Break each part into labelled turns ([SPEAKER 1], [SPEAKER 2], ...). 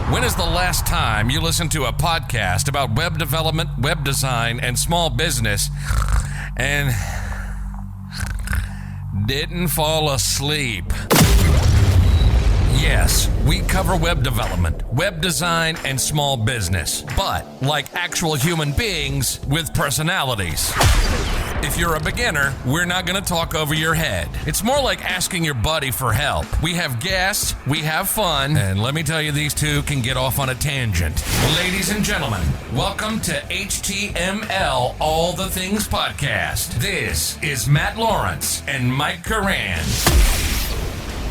[SPEAKER 1] When is the last time you listened to a podcast about web development, web design, and small business and didn't fall asleep? Yes, we cover web development, web design, and small business, but like actual human beings with personalities. If you're a beginner, we're not going to talk over your head. It's more like asking your buddy for help. We have guests, we have fun, and let me tell you, these two can get off on a tangent. Ladies and gentlemen, welcome to HTML All the Things Podcast. This is Matt Lawrence and Mike Curran.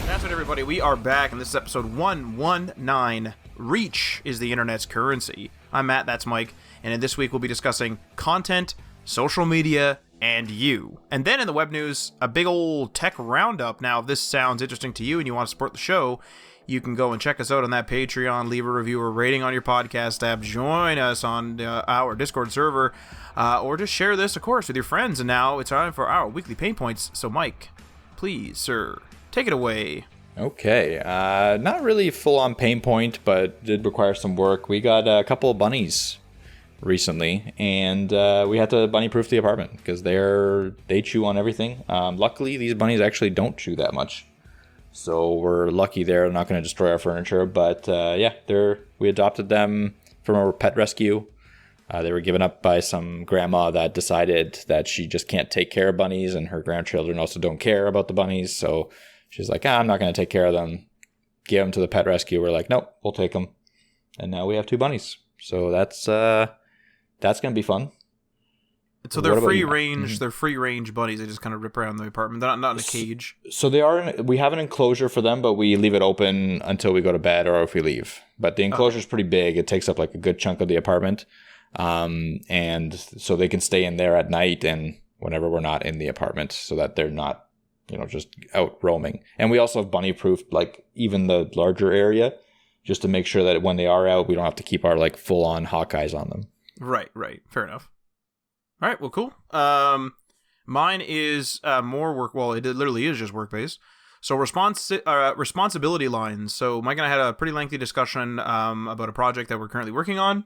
[SPEAKER 2] That's right, everybody. We are back, and this is episode 119. Reach is the internet's currency. I'm Matt, that's Mike, and in this week we'll be discussing content, social media, and you. And then in the web news, a big old tech roundup. Now, if this sounds interesting to you and you want to support the show, you can go and check us out on that Patreon, leave a review or rating on your podcast app, join us on our Discord server, or just share this, of course, with your friends. And now it's time for our weekly pain points. So, Mike, please, sir, take it away.
[SPEAKER 3] Okay, not really full-on pain point, but did require some work. We got a couple of bunnies recently, and we had to bunny-proof the apartment because they chew on everything. Luckily, these bunnies actually don't chew that much, so we're lucky they're not going to destroy our furniture. But yeah, we adopted them from a pet rescue. They were given up by some grandma that decided that she just can't take care of bunnies, and her grandchildren also don't care about the bunnies, so she's like, I'm not going to take care of them. Give them to the pet rescue. We're like, nope, we'll take them. And now we have 2 bunnies. So that's going to be fun.
[SPEAKER 2] So they're free range. Mm-hmm. They're free range bunnies. They just kind of rip around the apartment. They're not in a cage. So
[SPEAKER 3] they are. We have an enclosure for them, but we leave it open until we go to bed or if we leave. But the enclosure is pretty big. It takes up like a good chunk of the apartment. And so they can stay in there at night and whenever we're not in the apartment, so that they're not, just out roaming. And we also have bunny proofed like even the larger area, just to make sure that when they are out, we don't have to keep our like full on Hawkeyes on them.
[SPEAKER 2] Right. Fair enough. All right. Well, cool. Mine is more work. Well, it literally is just work based. So responsibility lines. So Mike and I had a pretty lengthy discussion about a project that we're currently working on.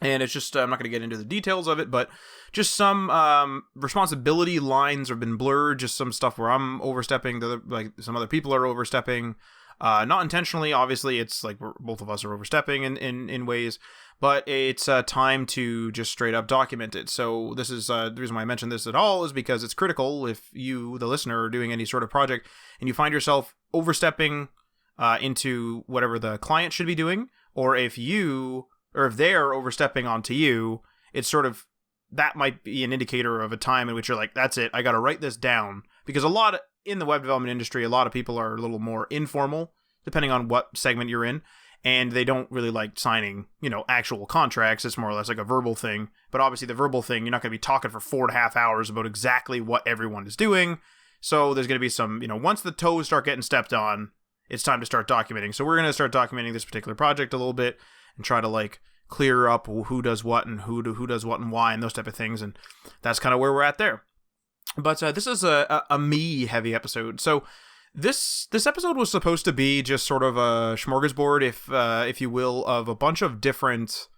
[SPEAKER 2] And it's just, I'm not going to get into the details of it, but just some responsibility lines have been blurred, just some stuff where I'm overstepping, like some other people are overstepping, not intentionally, obviously, it's like both of us are overstepping in ways, but it's time to just straight up document it. So this is, the reason why I mentioned this at all is because it's critical if you, the listener, are doing any sort of project and you find yourself overstepping into whatever the client should be doing, or if they're overstepping onto you, it's sort of, that might be an indicator of a time in which you're like, that's it, I got to write this down. Because in the web development industry, a lot of people are a little more informal, depending on what segment you're in, and they don't really like signing, actual contracts. It's more or less like a verbal thing. But obviously the verbal thing, you're not going to be talking for 4.5 hours about exactly what everyone is doing. So there's going to be some, once the toes start getting stepped on, it's time to start documenting. So we're going to start documenting this particular project a little bit and try to like clear up who does what and who does what and why and those type of things. And that's kind of where we're at there. But this is a me heavy episode. So this episode was supposed to be just sort of a smorgasbord, if you will, of a bunch of different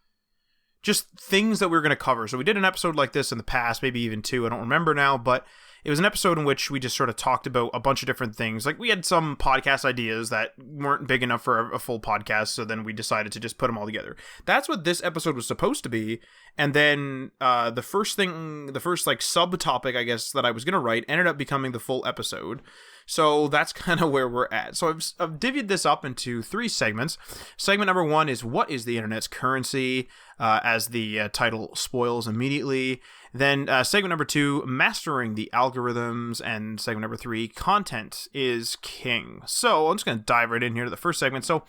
[SPEAKER 2] just things that we were going to cover. So we did an episode like this in the past, maybe even 2, I don't remember now, but it was an episode in which we just sort of talked about a bunch of different things. Like we had some podcast ideas that weren't big enough for a full podcast, so then we decided to just put them all together. That's what this episode was supposed to be. And then the first like subtopic, I guess, that I was going to write ended up becoming the full episode. So that's kind of where we're at. So I've divvied this up into 3 segments. Segment number 1 is what is the internet's currency, as the title spoils immediately. Then segment number 2, mastering the algorithms. And segment number 3, content is king. So I'm just going to dive right in here to the first segment. So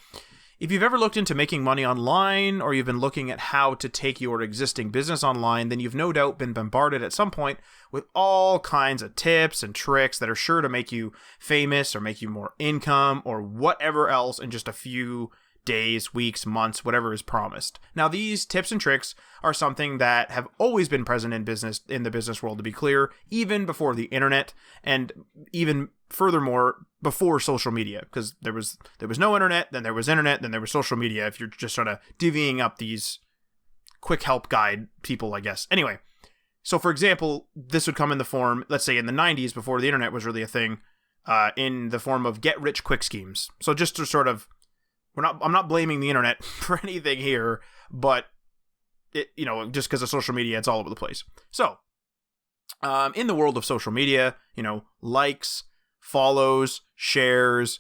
[SPEAKER 2] if you've ever looked into making money online, or you've been looking at how to take your existing business online, then you've no doubt been bombarded at some point with all kinds of tips and tricks that are sure to make you famous or make you more income or whatever else in just a few days, weeks, months, whatever is promised. Now, these tips and tricks are something that have always been present in the business world, to be clear, even before the internet, and even furthermore before social media, because there was no internet, then there was internet, then there was social media, if you're just sort of divvying up these quick help guide people, I guess. Anyway, so for example, this would come in the form, let's say in the 90s, before the internet was really a thing, in the form of get rich quick schemes. So just to sort of, I'm not blaming the internet for anything here, but it, just because of social media, it's all over the place. So, in the world of social media, likes, follows, shares,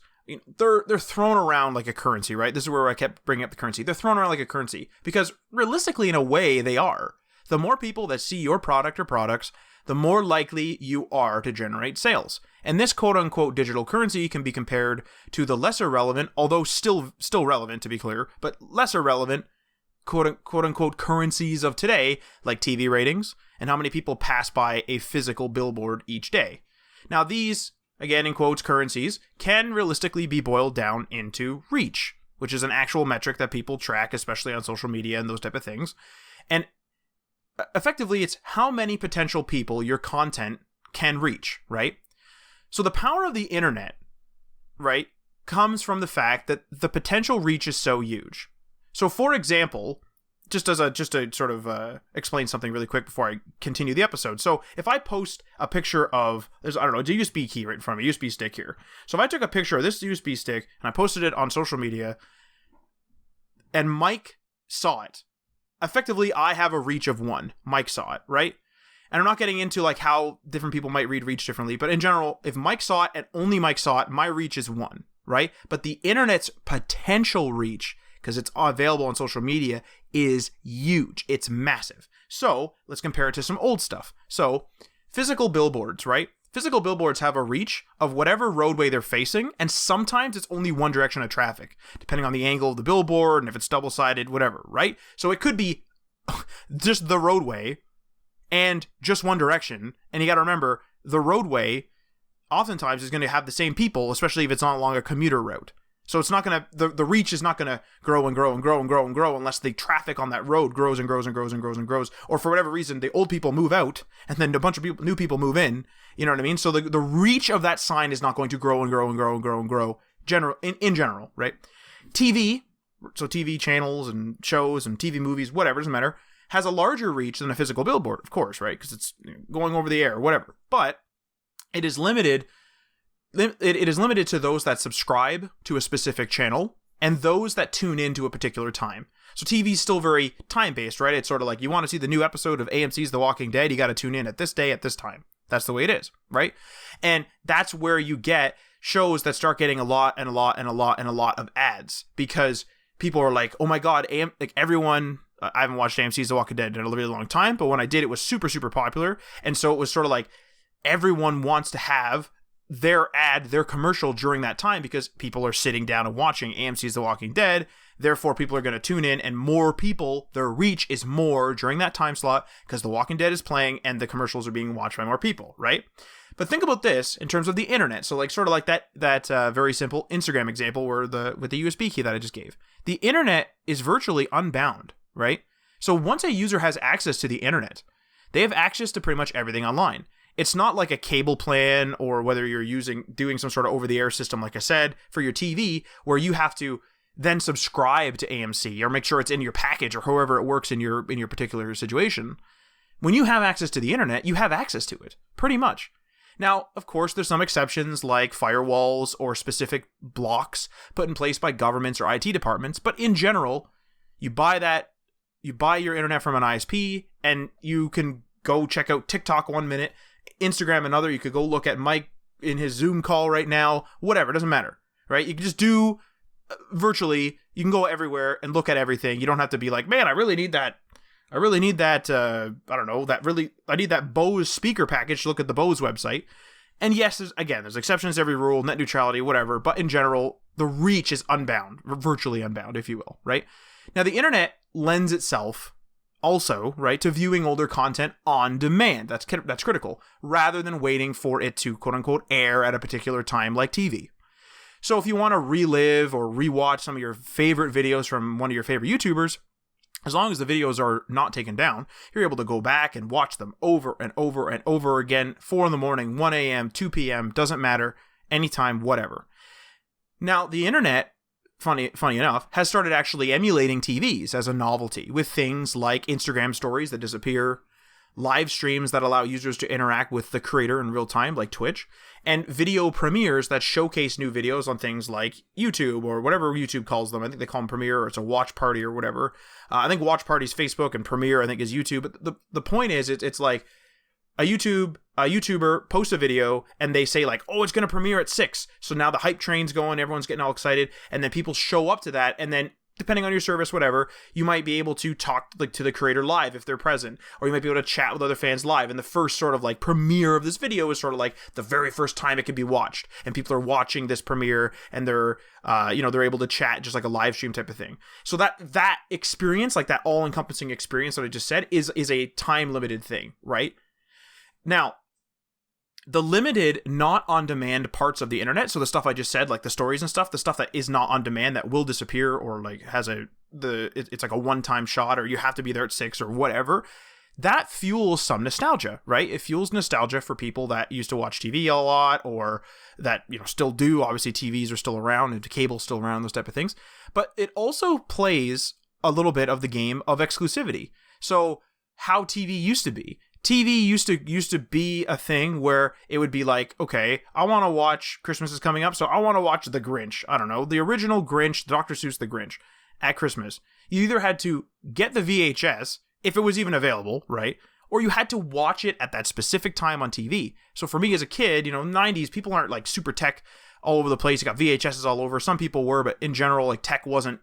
[SPEAKER 2] they're thrown around like a currency, right? This is where I kept bringing up the currency. They're thrown around like a currency because realistically, in a way, they are. The more people that see your product or products, the more likely you are to generate sales. And this quote-unquote digital currency can be compared to the lesser relevant, although still relevant to be clear, but lesser relevant quote-unquote currencies of today, like TV ratings and how many people pass by a physical billboard each day. Now these, again in quotes, currencies can realistically be boiled down into reach, which is an actual metric that people track, especially on social media and those type of things. And effectively, it's how many potential people your content can reach, right? So the power of the internet, right, comes from the fact that the potential reach is so huge. So for example, just to sort of explain something really quick before I continue the episode. So if I post a picture of, there's, a USB key right in front of me, USB stick here. So if I took a picture of this USB stick and I posted it on social media and Mike saw it, effectively, I have a reach of 1. Mike saw it, right? And I'm not getting into like how different people might read reach differently, but in general, if Mike saw it and only Mike saw it, my reach is 1, right? But the internet's potential reach, because it's available on social media, is huge. It's massive. So let's compare it to some old stuff. So physical billboards, right? Physical billboards have a reach of whatever roadway they're facing, and sometimes it's only one direction of traffic, depending on the angle of the billboard and if it's double-sided, whatever, right? So it could be just the roadway and just one direction, and you got to remember, the roadway oftentimes is going to have the same people, especially if it's not along a commuter route. So it's not going to, the reach is not going to grow and grow and grow and grow and grow unless the traffic on that road grows and grows and grows and grows and grows. Or for whatever reason, the old people move out and then a bunch of new people move in. You know what I mean? So the reach of that sign is not going to grow and grow and grow and grow and grow in general, right? TV, so TV channels and shows and TV movies, whatever, doesn't matter, has a larger reach than a physical billboard, of course, right? Because it's going over the air, whatever. But it is limited. It is limited to those that subscribe to a specific channel and those that tune in to a particular time. So TV is still very time-based, right? It's sort of like you want to see the new episode of AMC's The Walking Dead, you got to tune in at this day, at this time. That's the way it is, right? And that's where you get shows that start getting a lot of ads because people are like, oh my God, like everyone, I haven't watched AMC's The Walking Dead in a really long time, but when I did, it was super, super popular. And so it was sort of like everyone wants to have their commercial during that time because people are sitting down and watching AMC's The Walking Dead. Therefore, people are going to tune in, and more people, their reach is more during that time slot because The Walking Dead is playing and the commercials are being watched by more people, right? But think about this in terms of the internet. So like sort of like that very simple Instagram example with the USB key that I just gave. The internet is virtually unbound, right? So once a user has access to the internet, they have access to pretty much everything online. It's not like a cable plan or whether you're doing some sort of over-the-air system, like I said, for your TV, where you have to then subscribe to AMC or make sure it's in your package or however it works in your particular situation. When you have access to the internet, you have access to it, pretty much. Now, of course, there's some exceptions like firewalls or specific blocks put in place by governments or IT departments, but in general, you buy your internet from an ISP and you can go check out TikTok 1 minute, Instagram another. You could go look at Mike in his Zoom call right now, whatever, it doesn't matter, right? You can just do virtually, you can go everywhere and look at everything. You don't have to be like, man, I need that Bose speaker package to look at the Bose website. And yes, there's exceptions to every rule, net neutrality, whatever, but in general, the reach is unbound, virtually unbound, if you will, right? Now, the internet lends itself also, right, to viewing older content on demand. That's critical, rather than waiting for it to, quote unquote, air at a particular time like TV. So if you want to relive or rewatch some of your favorite videos from one of your favorite YouTubers, as long as the videos are not taken down, you're able to go back and watch them over and over and over again, 4 in the morning, 1 a.m., 2 p.m., doesn't matter, anytime, whatever. Now, the internet, funny enough, has started actually emulating TVs as a novelty with things like Instagram stories that disappear, live streams that allow users to interact with the creator in real time, like Twitch, and video premieres that showcase new videos on things like YouTube or whatever YouTube calls them. I think they call them premiere, or it's a watch party or whatever. I think watch party's Facebook and premiere, I think, is YouTube. But the point is, it's like a YouTuber posts a video and they say like, oh, it's going to premiere at 6. So now the hype train's going, everyone's getting all excited, and then people show up to that, and then depending on your service, whatever, you might be able to talk like to the creator live if they're present, or you might be able to chat with other fans live. And the first sort of like premiere of this video is sort of like the very first time it can be watched, and people are watching this premiere, and they're they're able to chat just like a live stream type of thing. So that experience, like that all-encompassing experience that I just said, is a time-limited thing, right? Now, the limited not on demand parts of the internet, so the stuff I just said, like the stories and stuff, the stuff that is not on demand, that will disappear, or like has it's like a one-time shot, or you have to be there at 6 or whatever, that fuels some nostalgia, right? It fuels nostalgia for people that used to watch TV a lot, or that, still do. Obviously TVs are still around and cable's still around, those type of things. But it also plays a little bit of the game of exclusivity. So how TV used to be. TV used to be a thing where it would be like, okay, I want to watch, Christmas is coming up, so I want to watch The Grinch. I don't know, the original Grinch, Dr. Seuss The Grinch, at Christmas. You either had to get the VHS, if it was even available, right? Or you had to watch it at that specific time on TV. So for me as a kid, 90s, people aren't like super tech all over the place. You got VHSs all over. Some people were, but in general, like tech wasn't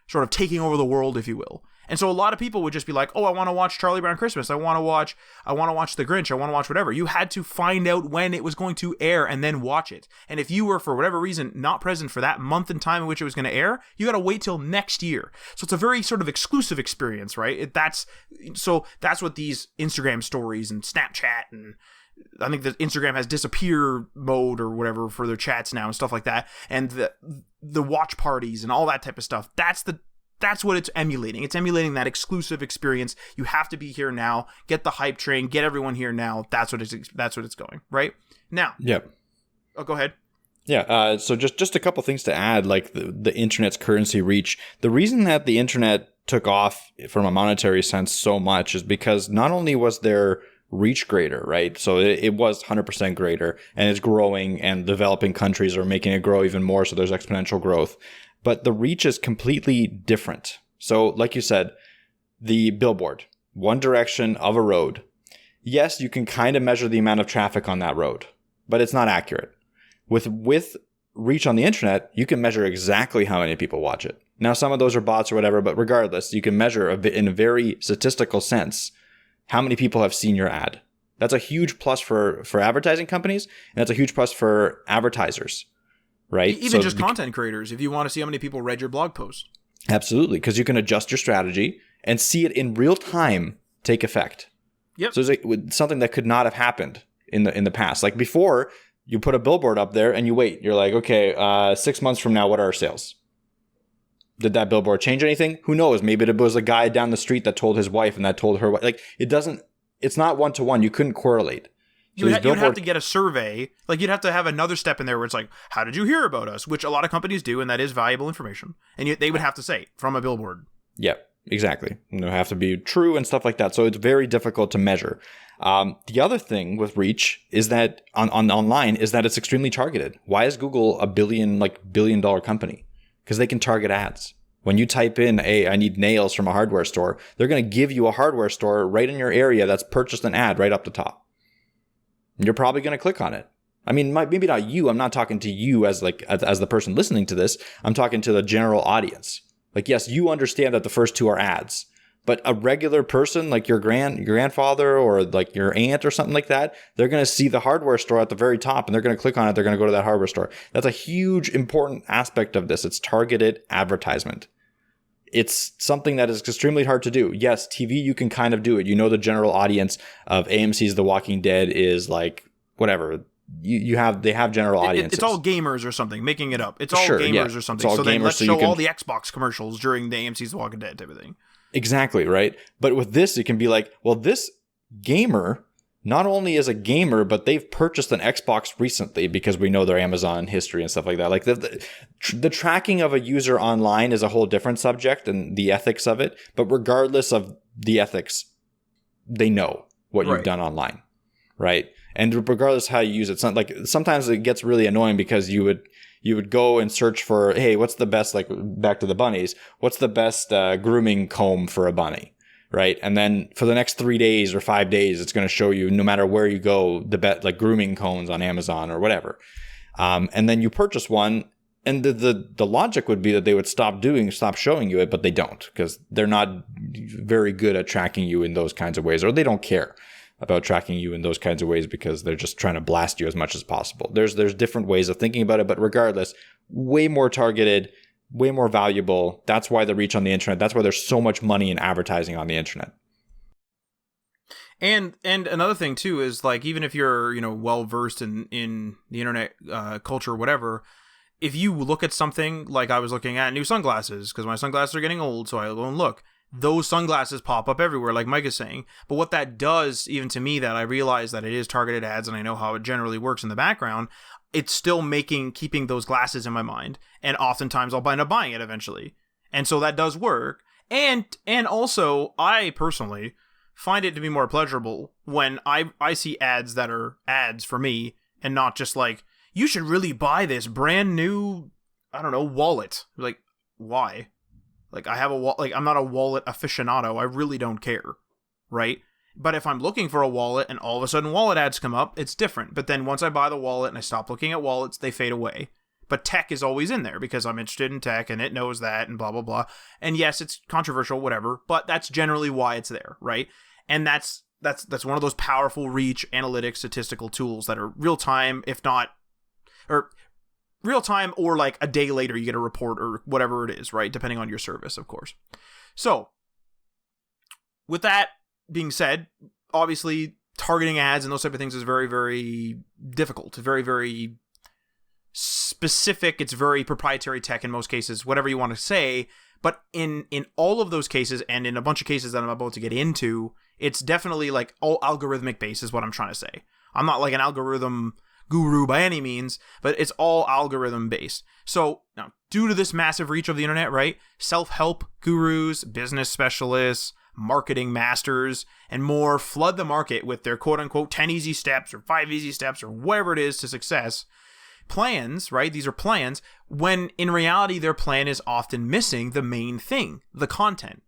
[SPEAKER 2] sort of taking over the world, if you will. And so a lot of people would just be like, oh, I want to watch Charlie Brown Christmas. I want to watch The Grinch. I want to watch whatever. You had to find out when it was going to air and then watch it. And if you were, for whatever reason, not present for that month and time in which it was going to air, you got to wait till next year. So it's a very sort of exclusive experience, right? That's what these Instagram stories and Snapchat, and I think that Instagram has disappear mode or whatever for their chats now and stuff like that. And the watch parties and all that type of stuff. That's what it's emulating. It's emulating that exclusive experience. You have to be here now. Get the hype train. Get everyone here now. That's what it's going, right? Now.
[SPEAKER 3] Yep.
[SPEAKER 2] Oh, go ahead.
[SPEAKER 3] Yeah. So just a couple things to add, like the internet's currency reach. The reason that the internet took off from a monetary sense so much is because not only was their reach greater, right? So it was 100% greater, and it's growing, and developing countries are making it grow even more. So there's exponential growth. But the reach is completely different. So like you said, the billboard, one direction of a road. Yes, you can kind of measure the amount of traffic on that road, but it's not accurate. With reach on the internet, you can measure exactly how many people watch it. Now, some of those are bots or whatever, but regardless, you can measure in a very statistical sense how many people have seen your ad. That's a huge plus for advertising companies, and that's a huge plus for advertisers. Right?
[SPEAKER 2] Even just content creators, if you want to see how many people read your blog post.
[SPEAKER 3] Absolutely, because you can adjust your strategy and see it in real time take effect.
[SPEAKER 2] Yep.
[SPEAKER 3] So it's something that could not have happened in the past. Like before, you put a billboard up there and you wait. You're like, okay, 6 months from now, what are our sales? Did that billboard change anything? Who knows? Maybe it was a guy down the street that told his wife and that told her wife. Like it's not one-to-one. You couldn't correlate. So
[SPEAKER 2] you'd have to get a survey. Like, you'd have to have another step in there where it's like, how did you hear about us? Which a lot of companies do, and that is valuable information. And they would have to say from a billboard.
[SPEAKER 3] Yep, exactly. It have to be true and stuff like that. So it's very difficult to measure. The other thing with reach is that online is that it's extremely targeted. Why is Google a billion-dollar company? Because they can target ads. When you type in, hey, I need nails from a hardware store, they're going to give you a hardware store right in your area that's purchased an ad right up the top. You're probably going to click on it. I mean, maybe not you. I'm not talking to you as the person listening to this. I'm talking to the general audience. Like, yes, you understand that the first two are ads, but a regular person like your grandfather or like your aunt or something like that, they're going to see the hardware store at the very top, and they're going to click on it. They're going to go to that hardware store. That's a huge important aspect of this. It's targeted advertisement. It's something that is extremely hard to do. Yes, TV, you can kind of do it. The general audience of AMC's The Walking Dead is like, whatever, they have general audiences.
[SPEAKER 2] It's all gamers or something, making it up. It's all
[SPEAKER 3] Sure,
[SPEAKER 2] gamers
[SPEAKER 3] yeah.
[SPEAKER 2] or something.
[SPEAKER 3] It's all
[SPEAKER 2] So then
[SPEAKER 3] gamers,
[SPEAKER 2] let's
[SPEAKER 3] so you
[SPEAKER 2] show
[SPEAKER 3] can-
[SPEAKER 2] all the Xbox commercials during the AMC's The Walking Dead type of thing.
[SPEAKER 3] Exactly, right? But with this, it can be like, well, this gamer not only is a gamer, but they've purchased an Xbox recently because we know their Amazon history and stuff like that. Like the tracking of a user online is a whole different subject and the ethics of it. But regardless of the ethics, they know what you've done online, right? And regardless how you use it, like sometimes it gets really annoying because you would go and search for, hey, what's the best, like back to the bunnies, what's the best grooming comb for a bunny? Right. And then for the next 3 days or 5 days, it's going to show you no matter where you go, the bet like grooming cones on Amazon or whatever. And then you purchase one. And the logic would be that they would stop showing you it, but they don't because they're not very good at tracking you in those kinds of ways, or they don't care about tracking you in those kinds of ways because they're just trying to blast you as much as possible. There's different ways of thinking about it, but regardless, way more targeted, way more valuable. That's why the reach on the internet. That's why there's so much money in advertising on the internet.
[SPEAKER 2] And another thing too is like, even if you're, well versed in the internet culture or whatever, if you look at something like I was looking at new sunglasses because my sunglasses are getting old, so I go and look. Those sunglasses pop up everywhere, like Mike is saying. But what that does, even to me, that I realize that it is targeted ads and I know how it generally works in the background, it's still keeping those glasses in my mind. And oftentimes I'll end up buying it eventually. And so that does work. And also, I personally find it to be more pleasurable when I see ads that are ads for me and not just like, you should really buy this brand new, I don't know, wallet. Like, why? Like, I have I'm not a wallet aficionado. I really don't care, right? But if I'm looking for a wallet and all of a sudden wallet ads come up, it's different. But then once I buy the wallet and I stop looking at wallets, they fade away. But tech is always in there because I'm interested in tech and it knows that and blah, blah, blah. And yes, it's controversial, whatever, but that's generally why it's there, right? And that's one of those powerful reach analytic statistical tools that are real time, if not, or real time, or like a day later you get a report or whatever it is, right? Depending on your service, of course. So with that being said, obviously targeting ads and those type of things is very, very difficult, very, very specific. It's very proprietary tech in most cases, whatever you want to say. But in all of those cases, and in a bunch of cases that I'm about to get into, it's definitely like all algorithmic based is what I'm trying to say. I'm not like an algorithm guru by any means, but it's all algorithm based. So now, due to this massive reach of the internet, right? Self-help gurus, business specialists, marketing masters, and more flood the market with their quote unquote 10 easy steps or 5 easy steps or whatever it is to success. Plans, right? These are plans, when in reality their plan is often missing the main thing, the content.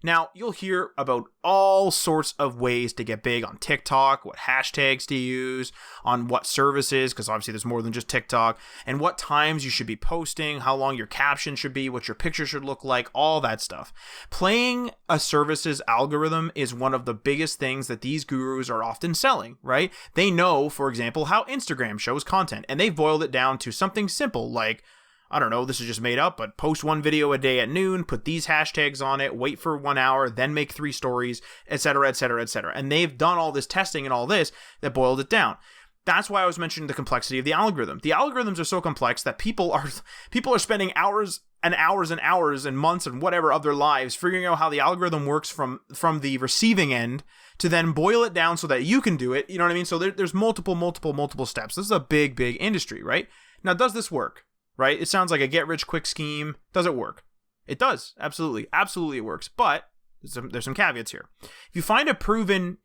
[SPEAKER 2] Now, you'll hear about all sorts of ways to get big on TikTok, what hashtags to use, on what services, because obviously there's more than just TikTok, and what times you should be posting, how long your caption should be, what your picture should look like, all that stuff. Playing a service's algorithm is one of the biggest things that these gurus are often selling, right? They know, for example, how Instagram shows content, and they've boiled it down to something simple like, I don't know, this is just made up, but post 1 video a day at noon, put these hashtags on it, wait for 1 hour, then make 3 stories, etc., etc., etc. And they've done all this testing and all this that boiled it down. That's why I was mentioning the complexity of the algorithm. The algorithms are so complex that people are spending hours and hours and hours and months and whatever of their lives figuring out how the algorithm works from the receiving end to then boil it down so that you can do it. You know what I mean? So there's multiple steps. This is a big industry, right? Now, does this work? Right? It sounds like a get-rich-quick scheme. Does it work? It does. Absolutely. Absolutely it works. But there's some caveats here. If you find a proven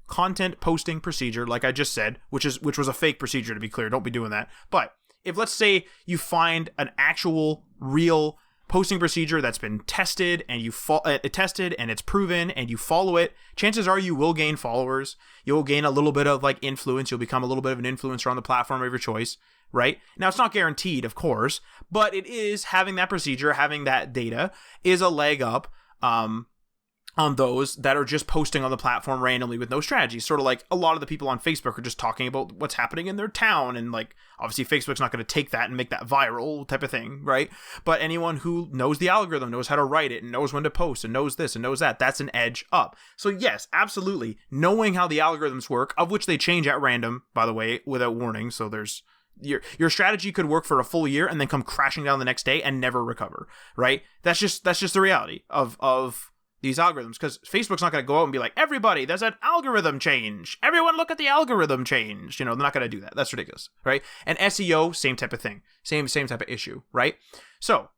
[SPEAKER 2] content posting procedure, like I just said, which was a fake procedure to be clear, don't be doing that. But if, let's say, you find an actual real posting procedure that's been tested and it's proven and you follow it, chances are you will gain followers. You'll gain a little bit of like influence. You'll become a little bit of an influencer on the platform of your choice. Right? Now, it's not guaranteed, of course, but it is having that procedure, having that data is a leg up on those that are just posting on the platform randomly with no strategy. Sort of like a lot of the people on Facebook are just talking about what's happening in their town, and like obviously Facebook's not going to take that and make that viral type of thing, right? But anyone who knows the algorithm, knows how to write it, and knows when to post, and knows this and knows that, that's an edge up. So yes, absolutely, knowing how the algorithms work, of which they change at random, by the way, without warning. So there's your strategy could work for a full year and then come crashing down the next day and never recover, right? That's just the reality of these algorithms, because Facebook's not going to go out and be like, everybody, there's an algorithm change. Everyone look at the algorithm change. You know, they're not going to do that. That's ridiculous, right? And SEO, same type of thing. Same type of issue, right? So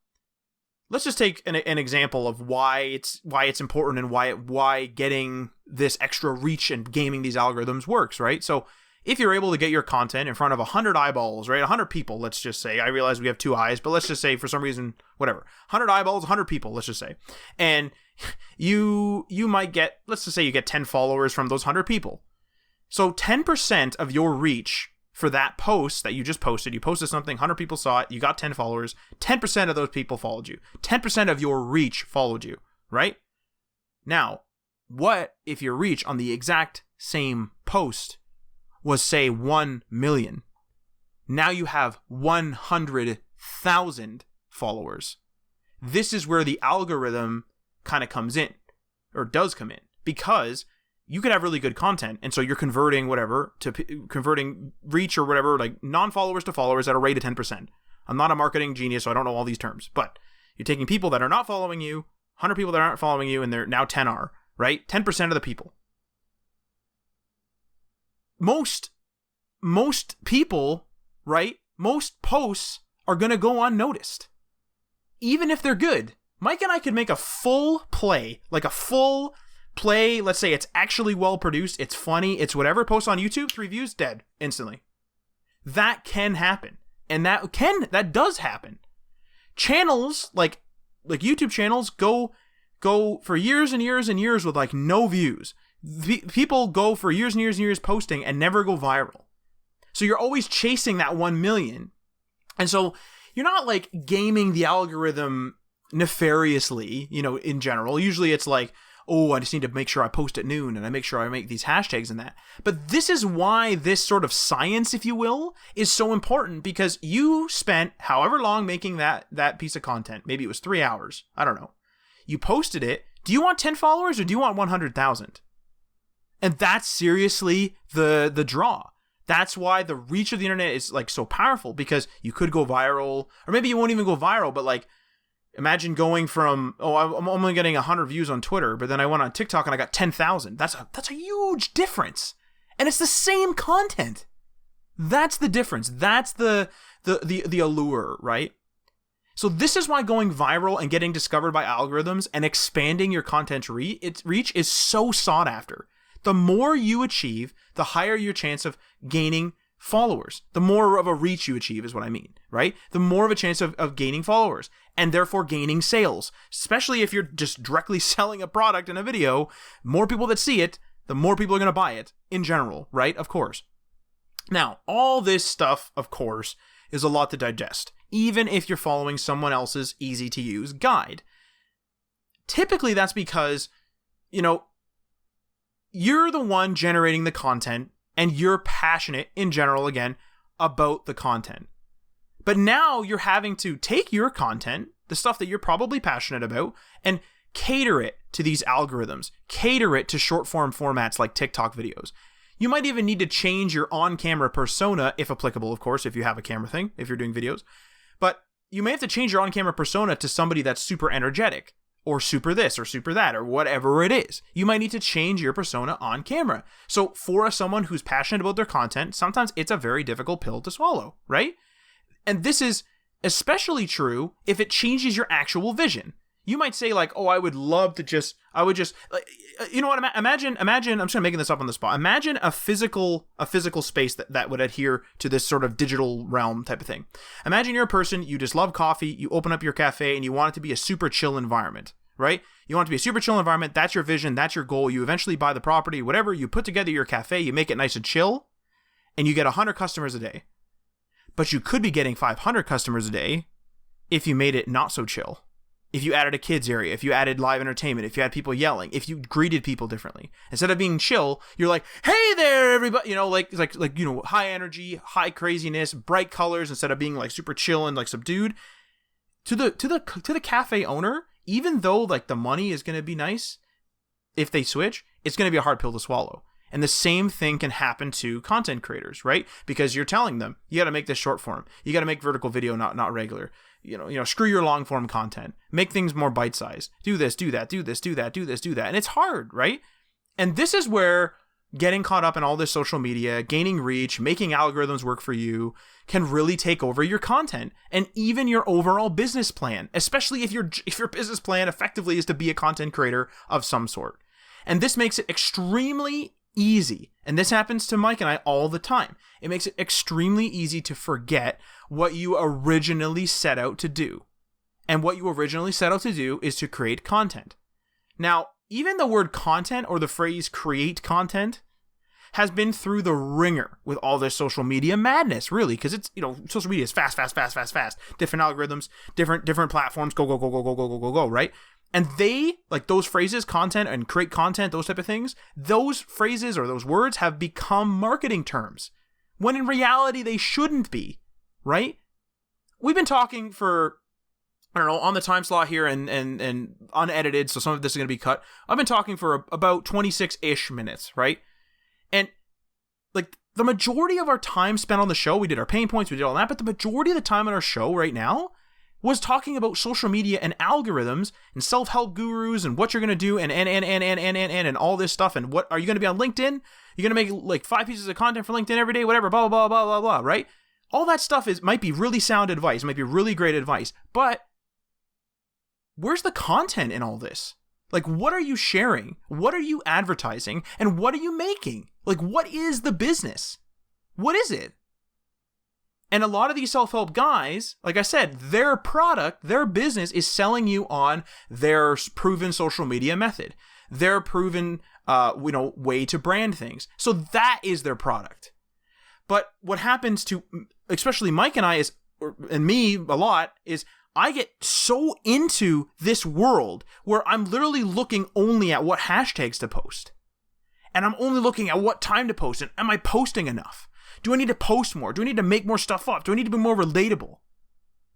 [SPEAKER 2] let's just take an example of why it's important and why getting this extra reach and gaming these algorithms works, right? So if you're able to get your content in front of 100 eyeballs, right? 100 people, let's just say. I realize we have 2 eyes, but let's just say for some reason, whatever. 100 eyeballs, 100 people, let's just say. And you might get, let's just say you get 10 followers from those 100 people. So 10% of your reach for that post that you just posted, you posted something, 100 people saw it, you got 10 followers, 10% of those people followed you. 10% of your reach followed you, right? Now, what if your reach on the exact same post was, say, 1 million? Now you have 100,000 followers. This is where the algorithm kind of comes in, or does come in, because you could have really good content, and so you're converting converting reach or whatever, like non-followers to followers at a rate of 10%. I'm not a marketing genius, so I don't know all these terms, but you're taking people that are not following you, 100 people that aren't following you, and they're now 10 are, right? 10% of the people. Most people, right? Most posts are going to go unnoticed, even if they're good. Mike and I could make a full play, let's say it's actually well produced, it's funny, it's whatever, post on YouTube, 3 views, dead, instantly. That can happen. And that does happen. Channels, like YouTube channels, go for years and years and years with like no views. People go for years and years and years posting and never go viral. So you're always chasing that 1 million. And so you're not like gaming the algorithm nefariously, you know, in general. Usually it's like, oh, I just need to make sure I post at noon and I make sure I make these hashtags and that. But this is why this sort of science, if you will, is so important, because you spent however long making that piece of content. Maybe it was 3 hours. I don't know. You posted it. Do you want 10 followers or do you want 100,000? And that's seriously the draw. That's why the reach of the internet is like so powerful, because you could go viral, or maybe you won't even go viral, but like, imagine going from, I'm only getting 100 views on Twitter, but then I went on TikTok and I got 10,000. That's a huge difference. And it's the same content. That's the difference. That's the allure, right? So this is why going viral and getting discovered by algorithms and expanding your content reach is so sought after. The more you achieve, the higher your chance of gaining followers. The more of a reach you achieve is what I mean, right? The more of a chance of gaining followers, and therefore gaining sales. Especially if you're just directly selling a product in a video, more people that see it, the more people are going to buy it in general, right? Of course. Now, all this stuff, of course, is a lot to digest, even if you're following someone else's easy-to-use guide. Typically, that's because, you know, you're the one generating the content, and you're passionate, in general, again, about the content. But now you're having to take your content, the stuff that you're probably passionate about, and cater it to these algorithms. Cater it to short-form formats like TikTok videos. You might even need to change your on-camera persona, if applicable, of course, if you have a camera thing, if you're doing videos. But you may have to change your on-camera persona to somebody that's super energetic, or super this, or super that, or whatever it is. You might need to change your persona on camera. So for someone who's passionate about their content, sometimes it's a very difficult pill to swallow, right? And this is especially true if it changes your actual vision. You might say like, oh, I would just, you know what, imagine, I'm just making this up on the spot. Imagine a physical space that would adhere to this sort of digital realm type of thing. Imagine you're a person, you just love coffee, you open up your cafe and you want it to be a super chill environment, right? You want it to be a super chill environment, that's your vision, that's your goal. You eventually buy the property, whatever, you put together your cafe, you make it nice and chill, and you get 100 customers a day. But you could be getting 500 customers a day if you made it not so chill. if you added a kids area, if you added live entertainment, if you had people yelling, if you greeted people differently. Instead of being chill, you're like, hey there, everybody, like, high energy, high craziness, bright colors, instead of being like super chill and like subdued. To the cafe owner, even though like the money is going to be nice, if they switch, it's going to be a hard pill to swallow. And the same thing can happen to content creators, right? Because you're telling them, you got to make this short form. You got to make vertical video, not regular. Screw your long form content. Make things more bite sized. Do this, do that, do this, do that, do this, do that. And it's hard, right? And this is where getting caught up in all this social media, gaining reach, making algorithms work for you can really take over your content and even your overall business plan, especially if your business plan effectively is to be a content creator of some sort. And this makes it extremely easy. And this happens to Mike and I all the time. It makes it extremely easy to forget what you originally set out to do. And what you originally set out to do is to create content. Now, even the word content or the phrase create content has been through the ringer with all this social media madness, really, because it's, social media is fast. Different algorithms, different platforms, go, right? And they, like those phrases, content and create content, those type of things, those phrases or those words have become marketing terms, when in reality they shouldn't be, right? We've been talking for, I don't know, on the time slot here and unedited, so some of this is going to be cut. I've been talking for about 26-ish minutes, right? And like the majority of our time spent on the show, we did our pain points, we did all that, but the majority of the time on our show right now was talking about social media and algorithms and self-help gurus and what you're going to do and all this stuff. And what are you going to be on LinkedIn? You're going to make like 5 pieces of content for LinkedIn every day, whatever, blah, blah, blah, blah, blah, right? All that stuff might be really sound advice, might be really great advice, but where's the content in all this? Like, what are you sharing? What are you advertising? And what are you making? Like, what is the business? What is it? And a lot of these self-help guys, like I said, their product, their business is selling you on their proven social media method, their proven, way to brand things. So that is their product. But what happens to, especially Mike and I and me a lot, is I get so into this world where I'm literally looking only at what hashtags to post. And I'm only looking at what time to post. And am I posting enough? Do I need to post more? Do I need to make more stuff up? Do I need to be more relatable?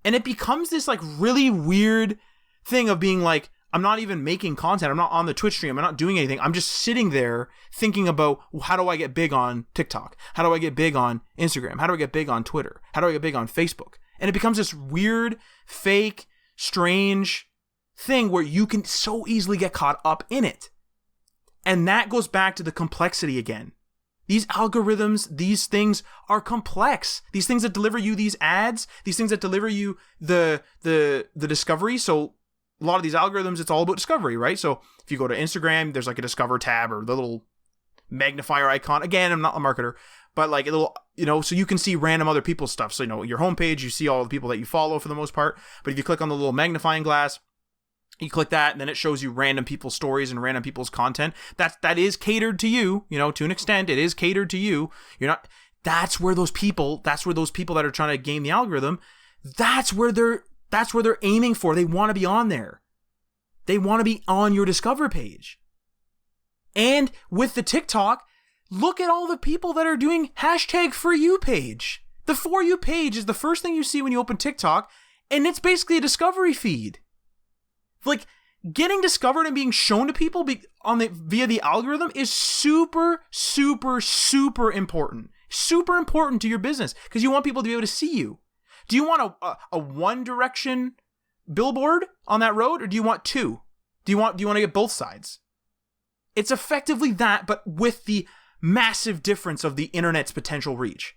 [SPEAKER 2] And it becomes this like really weird thing of being like, I'm not even making content. I'm not on the Twitch stream. I'm not doing anything. I'm just sitting there thinking about, how do I get big on TikTok? How do I get big on Instagram? How do I get big on Twitter? How do I get big on Facebook? And it becomes this weird, fake, strange thing where you can so easily get caught up in it. And that goes back to the complexity again. These algorithms, these things are complex. These things that deliver you these ads, these things that deliver you the discovery. So a lot of these algorithms, it's all about discovery, right? So if you go to Instagram, there's like a discover tab or the little magnifier icon. Again, I'm not a marketer, but like a little, so you can see random other people's stuff. So, your homepage, you see all the people that you follow for the most part. But if you click on the little magnifying glass, you click that, and then it shows you random people's stories and random people's content. That is catered to you, to an extent. It is catered to you. That's where those people that are trying to game the algorithm, that's where they're aiming for. They want to be on there. They want to be on your Discover page. And with the TikTok, look at all the people that are doing hashtag For You page. The For You page is the first thing you see when you open TikTok, and it's basically a discovery feed. Like, getting discovered and being shown to people via the algorithm is super, super, super important. Super important to your business because you want people to be able to see you. Do you want a one direction billboard on that road, or do you want two? Do you want to get both sides? It's effectively that, but with the massive difference of the internet's potential reach.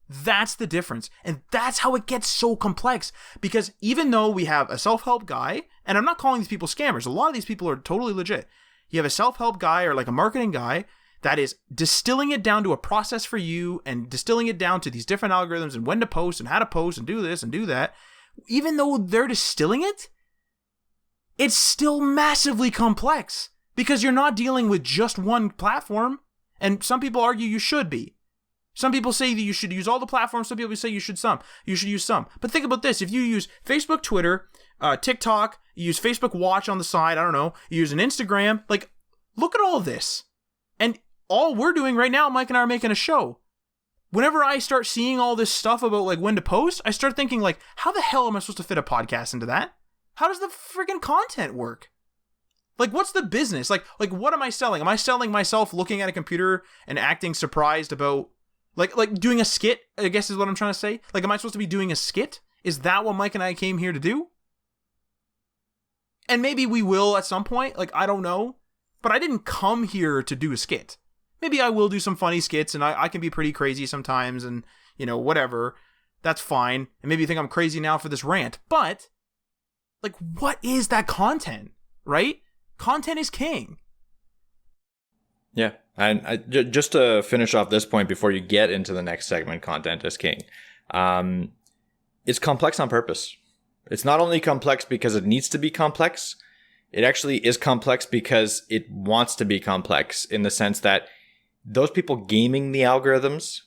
[SPEAKER 2] That's the difference. And that's how it gets so complex. Because even though we have a self-help guy, and I'm not calling these people scammers, a lot of these people are totally legit. You have a self-help guy or like a marketing guy that is distilling it down to a process for you and distilling it down to these different algorithms and when to post and how to post and do this and do that. Even though they're distilling it, it's still massively complex because you're not dealing with just one platform. And some people argue you should be. Some people say that you should use all the platforms. Some people say you should use some. But think about this. If you use Facebook, Twitter, TikTok, you use Facebook Watch on the side, I don't know, you use an Instagram, like, look at all of this. And all we're doing right now, Mike and I are making a show. Whenever I start seeing all this stuff about like when to post, I start thinking like, how the hell am I supposed to fit a podcast into that? How does the friggin' content work? Like, what's the business? Like what am I selling? Am I selling myself looking at a computer and acting surprised about like doing a skit, I guess is what I'm trying to say. Like, am I supposed to be doing a skit? Is that what Mike and I came here to do? And maybe we will at some point. Like, I don't know. But I didn't come here to do a skit. Maybe I will do some funny skits, and I can be pretty crazy sometimes, and, you know, whatever. That's fine. And maybe you think I'm crazy now for this rant. But, like, what is that content? Right? Content is king.
[SPEAKER 3] Yeah. And just to finish off this point before you get into the next segment, content is king. It's complex on purpose. It's not only complex because it needs to be complex. It actually is complex because it wants to be complex, in the sense that those people gaming the algorithms,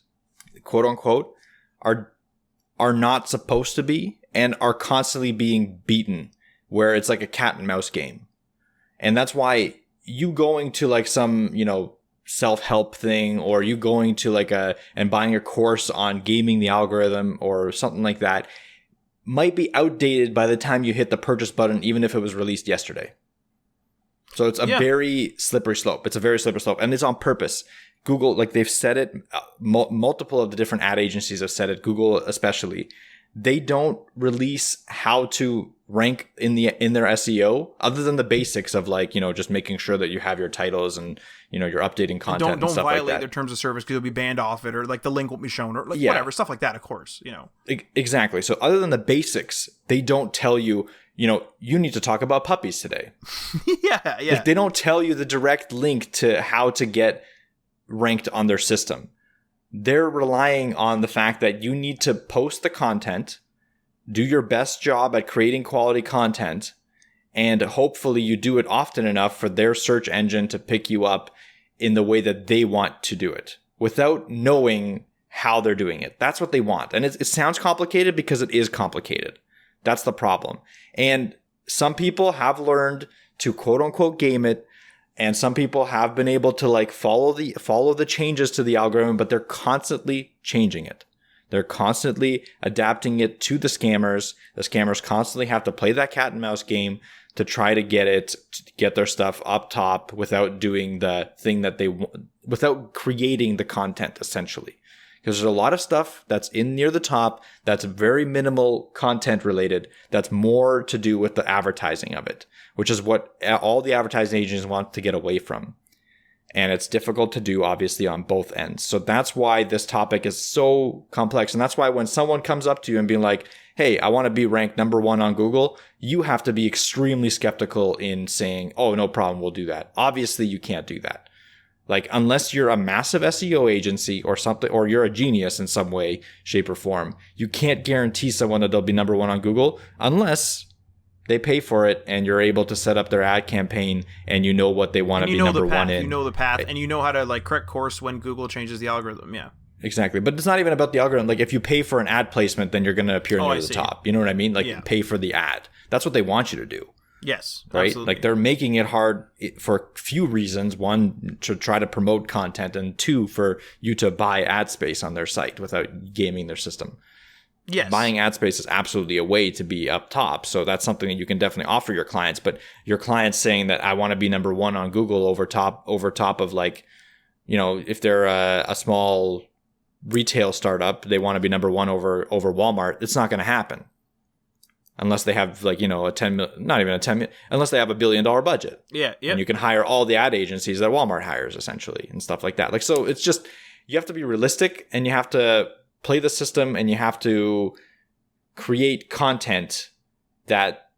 [SPEAKER 3] quote unquote, are not supposed to be, and are constantly being beaten, where it's like a cat and mouse game. And that's why you going to like some, you know, self-help thing, or you going to like and buying a course on gaming the algorithm or something like that, might be outdated by the time you hit the purchase button, even if it was released yesterday. So it's a very slippery slope. It's a very slippery slope, and it's on purpose. Google, like they've said it, multiple of the different ad agencies have said it, Google especially. They don't release how to rank in their SEO, other than the basics of, like, you know, just making sure that you have your titles and, you know, you're updating content and stuff like that.
[SPEAKER 2] Don't violate their terms of service because you'll be banned off it, or like the link won't be shown, or like whatever, stuff like that, of course, you know.
[SPEAKER 3] Exactly. So other than the basics, they don't tell you, you know, you need to talk about puppies today.
[SPEAKER 2] Yeah.
[SPEAKER 3] Like, they don't tell you the direct link to how to get ranked on their system. They're relying on the fact that you need to post the content, do your best job at creating quality content, and hopefully you do it often enough for their search engine to pick you up in the way that they want to do it, without knowing how they're doing it. That's what they want. And it sounds complicated because it is complicated. That's the problem. And some people have learned to quote unquote game it, and some people have been able to like follow the changes to the algorithm, but they're constantly changing it. They're constantly adapting it to the scammers. The scammers constantly have to play that cat and mouse game to try to get their stuff up top without doing the thing that they want, without creating the content, essentially. Because there's a lot of stuff that's in near the top that's very minimal content related, that's more to do with the advertising of it, which is what all the advertising agencies want to get away from. And it's difficult to do, obviously, on both ends. So that's why this topic is so complex. And that's why when someone comes up to you and being like, hey, I want to be ranked number 1 on Google, you have to be extremely skeptical in saying, oh, no problem, we'll do that. Obviously, you can't do that. Like, unless you're a massive SEO agency or something, or you're a genius in some way, shape, or form, you can't guarantee someone that they'll be number 1 on Google unless they pay for it and you're able to set up their ad campaign and you know what they want to be number 1 in.
[SPEAKER 2] You know the path, and you know how to like correct course when Google changes the algorithm. Yeah.
[SPEAKER 3] Exactly. But it's not even about the algorithm. Like, if you pay for an ad placement, then you're going to appear near the top. You know what I mean? Like, pay for the ad. That's what they want you to do.
[SPEAKER 2] Yes.
[SPEAKER 3] Right?
[SPEAKER 2] Absolutely.
[SPEAKER 3] Like, they're making it hard for a few reasons. 1, to try to promote content, and 2, for you to buy ad space on their site without gaming their system.
[SPEAKER 2] Yes.
[SPEAKER 3] Buying ad space is absolutely a way to be up top. So that's something that you can definitely offer your clients. But your clients saying that I want to be number 1 on Google over top of, like, you know, if they're a small retail startup, they want to be number 1 over Walmart. It's not going to happen unless they have, like, you know, unless they have $1 billion budget.
[SPEAKER 2] Yeah.
[SPEAKER 3] And you can hire all the ad agencies that Walmart hires, essentially, and stuff like that. Like, so it's just, you have to be realistic, and you have to play the system, and you have to create content that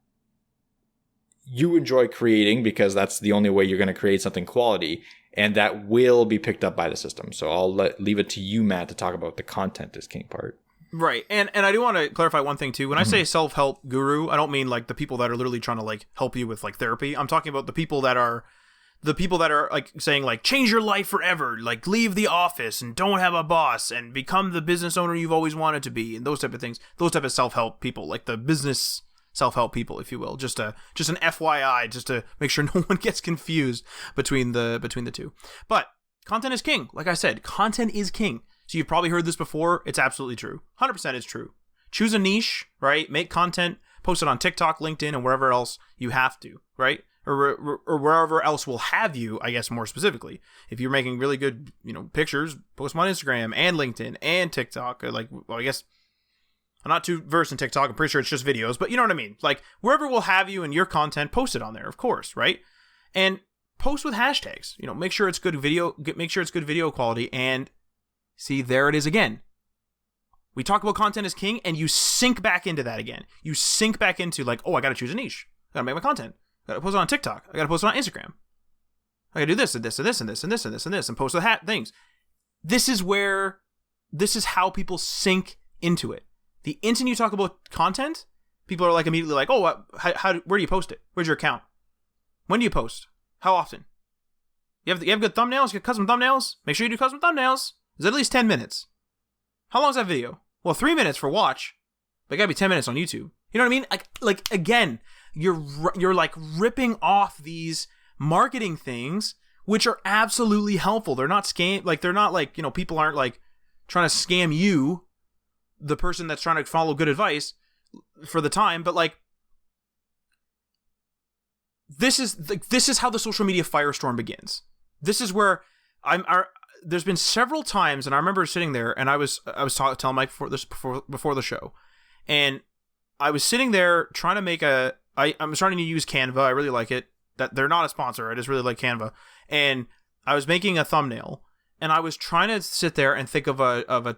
[SPEAKER 3] you enjoy creating, because that's the only way you're going to create something quality, and that will be picked up by the system. So I'll leave it to you, Matt, to talk about the content is king part.
[SPEAKER 2] Right. And I do want to clarify one thing too. When I say self-help guru, I don't mean like the people that are literally trying to like help you with like therapy. I'm talking about the people that are the people that are like saying like change your life forever, like leave the office and don't have a boss and become the business owner you've always wanted to be, and those type of things, those type of self-help people, like the business self-help people, if you will, just an FYI, just to make sure no one gets confused between the two. But content is king. Like I said, content is king. So you've probably heard this before. It's absolutely true. 100% it's true. Choose a niche, right? Make content, post it on TikTok, LinkedIn, and wherever else you have to, right? Or wherever else will have you, I guess, more specifically. If you're making really good, pictures, post them on Instagram and LinkedIn and TikTok. I guess I'm not too versed in TikTok. I'm pretty sure it's just videos, but you know what I mean? Like, wherever will have you and your content, post it on there, of course, right? And post with hashtags. Make sure it's good video. Make sure it's good video quality. And see, there it is again. We talk about content as king, and you sink back into that again. You sink back into like, oh, I got to choose a niche. I got to make my content. I got to post it on TikTok. I got to post it on Instagram. I got to do this and this and this and this and this and this and this and post the things. This is how people sink into it. The instant you talk about content, people are like immediately like, oh, where do you post it? Where's your account? When do you post? How often? You have good thumbnails? You have custom thumbnails? Make sure you do custom thumbnails. Is it at least 10 minutes? How long is that video? Well, 3 minutes for watch, but it gotta be 10 minutes on YouTube. You know what I mean? Like again, you're like ripping off these marketing things, which are absolutely helpful. They're not they're not like, people aren't like trying to scam you, the person that's trying to follow good advice for the time, but like, this is how the social media firestorm begins. This is where there's been several times, and I remember sitting there, and I was telling Mike before the show, and I was sitting there trying to make I'm starting to use Canva. I really like it. That they're not a sponsor. I just really like Canva, and I was making a thumbnail, and I was trying to sit there and think of a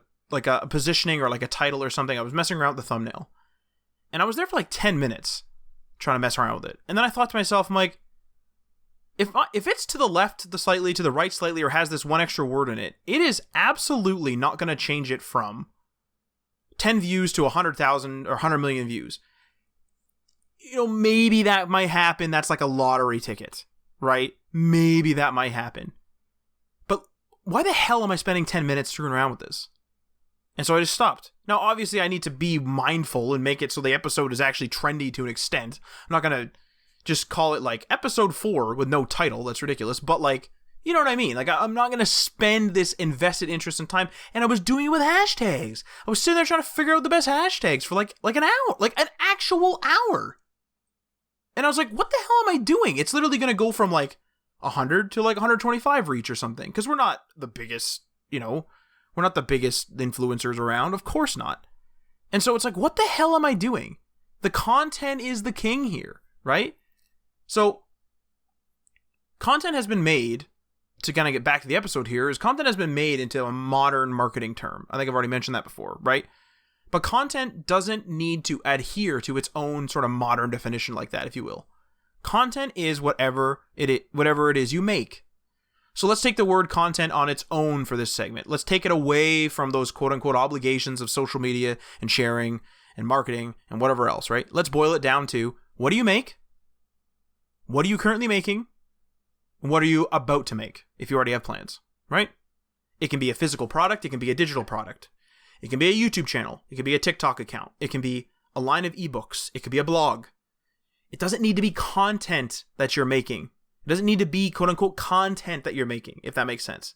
[SPEAKER 2] positioning or like a title or something. I was messing around with the thumbnail, and I was there for like 10 minutes trying to mess around with it, and then I thought to myself, I'm like, If it's to the left slightly, to the right slightly, or has this one extra word in it, it is absolutely not going to change it from 10 views to 100,000 or 100 million views. Maybe that might happen. That's like a lottery ticket, right? Maybe that might happen. But why the hell am I spending 10 minutes screwing around with this? And so I just stopped. Now, obviously, I need to be mindful and make it so the episode is actually trendy to an extent. I'm not going to just call it like episode 4 with no title. That's ridiculous. But like, you know what I mean? Like, I'm not going to spend this invested interest and time. And I was doing it with hashtags. I was sitting there trying to figure out the best hashtags for like an hour, like an actual hour. And I was like, what the hell am I doing? It's literally going to go from like 100 to like 125 reach or something. Because we're not the biggest, we're not the biggest influencers around. Of course not. And so it's like, what the hell am I doing? The content is the king here, right? So, content has been made, to kind of get back to the episode here, content has been made into a modern marketing term. I think I've already mentioned that before, right? But content doesn't need to adhere to its own sort of modern definition like that, if you will. Content is whatever it is you make. So let's take the word content on its own for this segment. Let's take it away from those quote-unquote obligations of social media and sharing and marketing and whatever else, right? Let's boil it down to, what do you make? What are you currently making? What are you about to make, if you already have plans, right? It can be a physical product. It can be a digital product. It can be a YouTube channel. It can be a TikTok account. It can be a line of ebooks. It could be a blog. It doesn't need to be content that you're making. It doesn't need to be quote-unquote content that you're making, if that makes sense.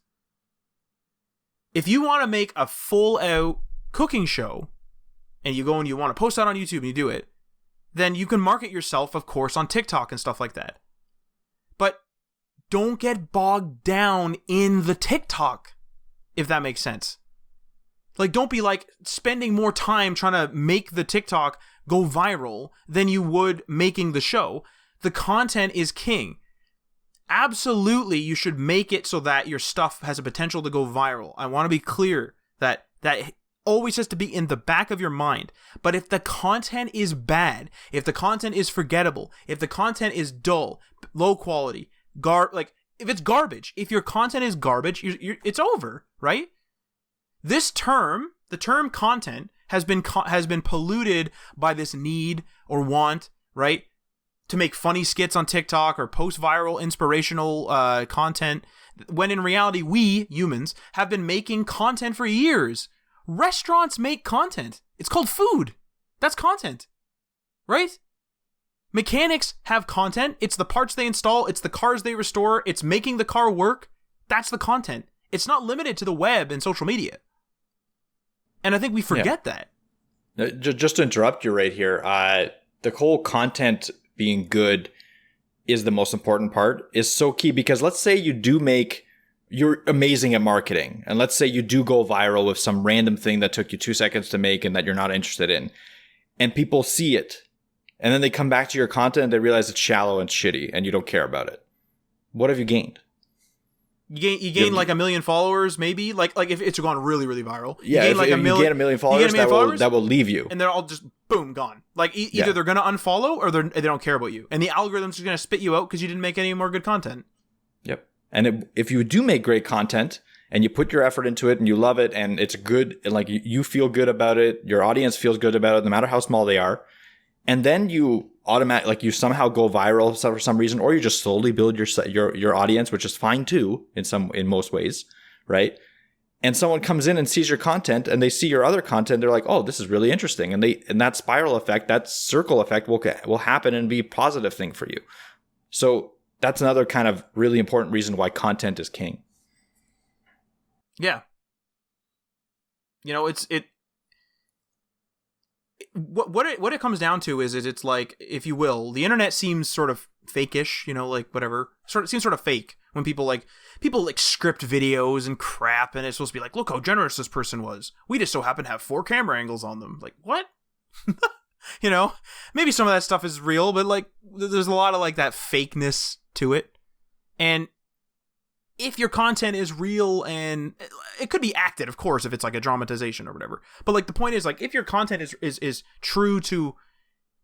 [SPEAKER 2] If you want to make a full-out cooking show, and you go and you want to post that on YouTube and you do it, then you can market yourself, of course, on TikTok and stuff like that. But don't get bogged down in the TikTok, if that makes sense. Like, don't be like spending more time trying to make the TikTok go viral than you would making the show. The content is king. Absolutely, you should make it so that your stuff has a potential to go viral. I want to be clear that always has to be in the back of your mind. But if the content is bad, if the content is forgettable, if the content is dull, low quality, if it's garbage, if your content is garbage, it's over, right? This term, the term content, has been polluted by this need or want, right? to make funny skits on TikTok or post viral inspirational content, when in reality, we, humans, have been making content for years. Restaurants make content. It's called food. That's content. Right? Mechanics have content. It's the parts they install. It's the cars they restore. It's making the car work. That's the content. It's not limited to the web and social media. And I think we forget that.
[SPEAKER 3] Just to interrupt you right here, the whole content being good is the most important part, is so key, because let's say you're amazing at marketing, and let's say you do go viral with some random thing that took you 2 seconds to make and that you're not interested in, and people see it, and then they come back to your content and they realize it's shallow and shitty and you don't care about it. What have you gained?
[SPEAKER 2] You gain like 1 million followers, maybe. Like if it's gone really, really viral.
[SPEAKER 3] Yeah, if you get 1 million followers, that will leave you,
[SPEAKER 2] and they're all just boom gone. Like either they're gonna unfollow or they don't care about you, and the algorithm's just gonna spit you out because you didn't make any more good content.
[SPEAKER 3] Yep. And if you do make great content and you put your effort into it and you love it and it's good, and like you feel good about it, your audience feels good about it, no matter how small they are, and then you you somehow go viral for some reason, or you just slowly build your audience, which is fine too in most ways, right? And someone comes in and sees your content and they see your other content, they're like, oh, this is really interesting, and that spiral effect, that circle effect will happen and be a positive thing for you. So that's another kind of really important reason why content is king.
[SPEAKER 2] Yeah. What it comes down to is it's like, if you will, the internet seems sort of fake-ish, like whatever. Seems sort of fake when people script videos and crap, and it's supposed to be like, look how generous this person was. We just so happen to have 4 camera angles on them. Like, what? Maybe some of that stuff is real, but like there's a lot of like that fakeness to it. And if your content is real, and it could be acted, of course, if it's like a dramatization or whatever. But like the point is, like, if your content is true to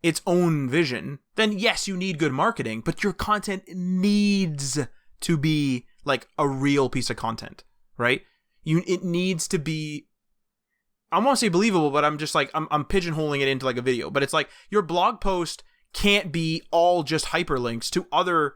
[SPEAKER 2] its own vision, then yes, you need good marketing, but your content needs to be like a real piece of content, right? It needs to be, I want to say believable, but I'm just like, I'm pigeonholing it into like a video. But it's like, your blog post can't be all just hyperlinks to other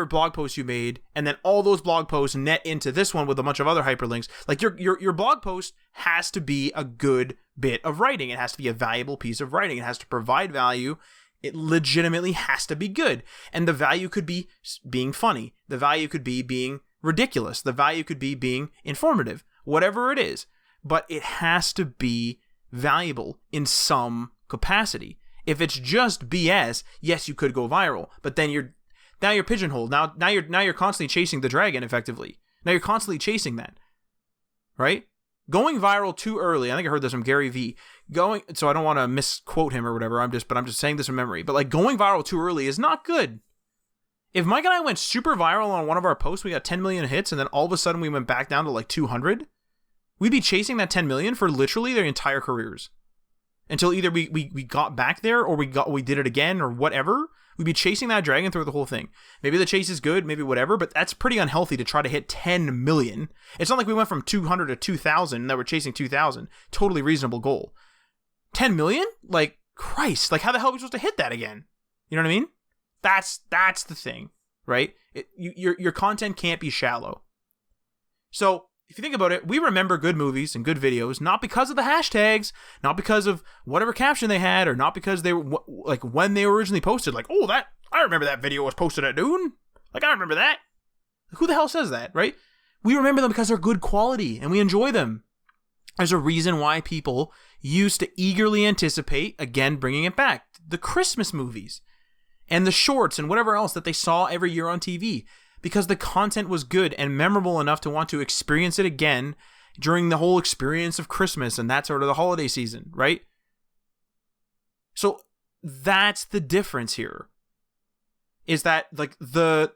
[SPEAKER 2] blog posts you made, and then all those blog posts net into this one with a bunch of other hyperlinks. Like your blog post has to be a good bit of writing. It has to be a valuable piece of writing. It has to provide value. It legitimately has to be good. And the value could be being funny. The value could be being ridiculous. The value could be being informative. Whatever it is. But it has to be valuable in some capacity. If it's just BS, yes, you could go viral, but then you're pigeonholed. Now you're constantly chasing the dragon, effectively. Now you're constantly chasing that, right? Going viral too early. I think I heard this from Gary Vee. So I don't want to misquote him or whatever. I'm just saying this from memory. But like, going viral too early is not good. If Mike and I went super viral on one of our posts, we got 10 million hits, and then all of a sudden we went back down to like 200, we'd be chasing that 10 million for literally their entire careers. Until either we got back there, or we did it again, or whatever. We'd be chasing that dragon through the whole thing. Maybe the chase is good, maybe whatever, but that's pretty unhealthy to try to hit 10 million. It's not like we went from 200 to 2,000 and that we're chasing 2,000. Totally reasonable goal. 10 million? Like, Christ, like how the hell are we supposed to hit that again? You know what I mean? That's the thing, right? Your content can't be shallow. So, if you think about it, we remember good movies and good videos, not because of the hashtags, not because of whatever caption they had, or not because they were, like, when they were originally posted, like, oh, I remember that video was posted at noon. Like, I remember that. Who the hell says that, right? We remember them because they're good quality, and we enjoy them. There's a reason why people used to eagerly anticipate, again, bringing it back, the Christmas movies, and the shorts, and whatever else that they saw every year on TV. Because the content was good and memorable enough to want to experience it again during the whole experience of Christmas and that sort of the holiday season, right? So that's the difference here. Is that like the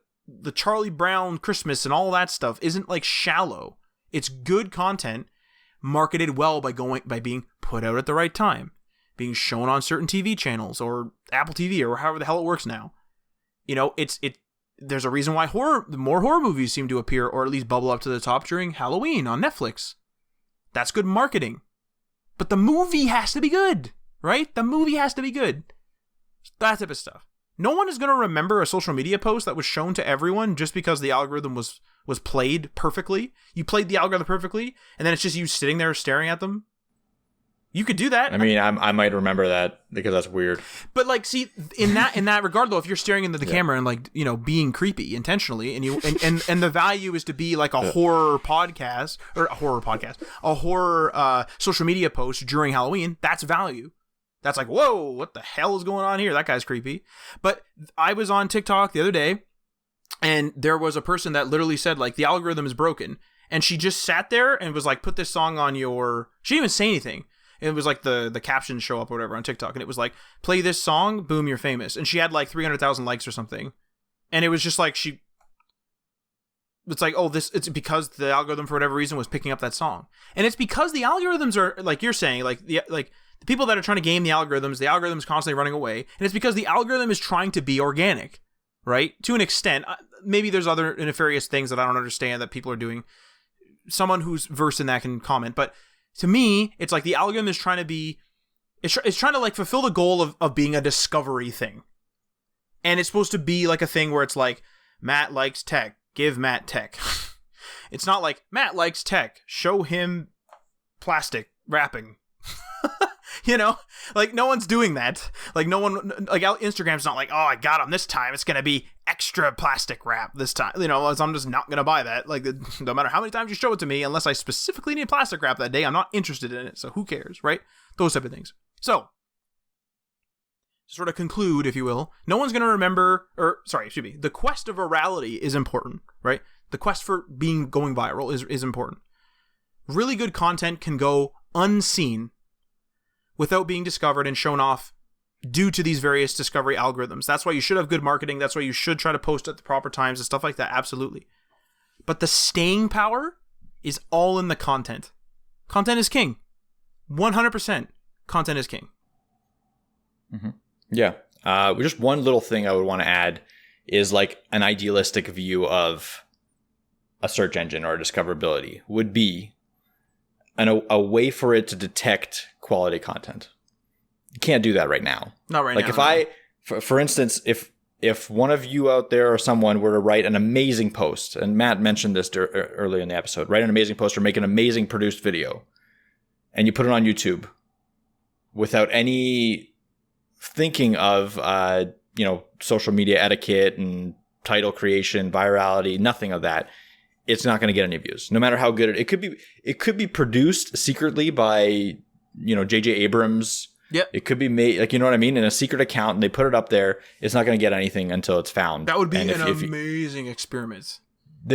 [SPEAKER 2] Charlie Brown Christmas and all that stuff isn't like shallow. It's good content marketed well by being put out at the right time, being shown on certain TV channels or Apple TV or however the hell it works now. There's a reason why more horror movies seem to appear, or at least bubble up to the top during Halloween on Netflix. That's good marketing. But the movie has to be good, right? The movie has to be good. That type of stuff. No one is going to remember a social media post that was shown to everyone just because the algorithm was played perfectly. You played the algorithm perfectly, and then it's just you sitting there staring at them. You could do that.
[SPEAKER 3] I mean, I might remember that because that's weird.
[SPEAKER 2] But like, see, in that regard, though, if you're staring into the camera and like, you know, being creepy intentionally, and you and the value is to be like a horror podcast or a horror social media post during Halloween, that's value. That's like, whoa, what the hell is going on here? That guy's creepy. But I was on TikTok the other day, and there was a person that literally said like the algorithm is broken, and she just sat there and was like, put this song on your. She didn't even say anything. It was like the captions show up or whatever on TikTok, and it was like, play this song, boom, you're famous. And she had like 300,000 likes or something. And it was just like it's like, oh, it's because the algorithm for whatever reason was picking up that song. And it's because the algorithms are, like you're saying, like the people that are trying to game the algorithm's constantly running away. And it's because the algorithm is trying to be organic, right? To an extent. Maybe there's other nefarious things that I don't understand that people are doing. Someone who's versed in that can comment, but to me, it's like the algorithm is trying to be, it's trying to like fulfill the goal of being a discovery thing. And it's supposed to be like a thing where it's like, Matt likes tech, give Matt tech. It's not like, Matt likes tech, show him plastic wrapping. You know, like no one's doing that. Like no one, like Instagram's not like, oh, I got him this time. It's going to be extra plastic wrap this time. You know, I'm just not going to buy that. Like no matter how many times you show it to me, unless I specifically need plastic wrap that day, I'm not interested in it. So who cares, right? Those type of things. So to sort of conclude, if you will, no one's going to remember, the quest of virality is important, right? The quest for going viral is important. Really good content can go unseen without being discovered and shown off due to these various discovery algorithms. That's why you should have good marketing. That's why you should try to post at the proper times and stuff like that. Absolutely. But the staying power is all in the content. Content is king. 100% content is king.
[SPEAKER 3] Mm-hmm. Yeah. Just one little thing I would want to add is like an idealistic view of a search engine or discoverability would be a way for it to detect quality content. You can't do that right now.
[SPEAKER 2] Not right
[SPEAKER 3] now.
[SPEAKER 2] Like
[SPEAKER 3] if for instance, if one of you out there or someone were to write an amazing post, and Matt mentioned this earlier in the episode, write an amazing post or make an amazing produced video, and you put it on YouTube without any thinking of social media etiquette and title creation, virality, nothing of that, it's not going to get any views, no matter how good it could be. It could be produced secretly by, J.J. Abrams.
[SPEAKER 2] Yep.
[SPEAKER 3] It could be made, like, you know what I mean, in a secret account, and they put it up there. It's not going to get anything until it's found.
[SPEAKER 2] That would be amazing experiment.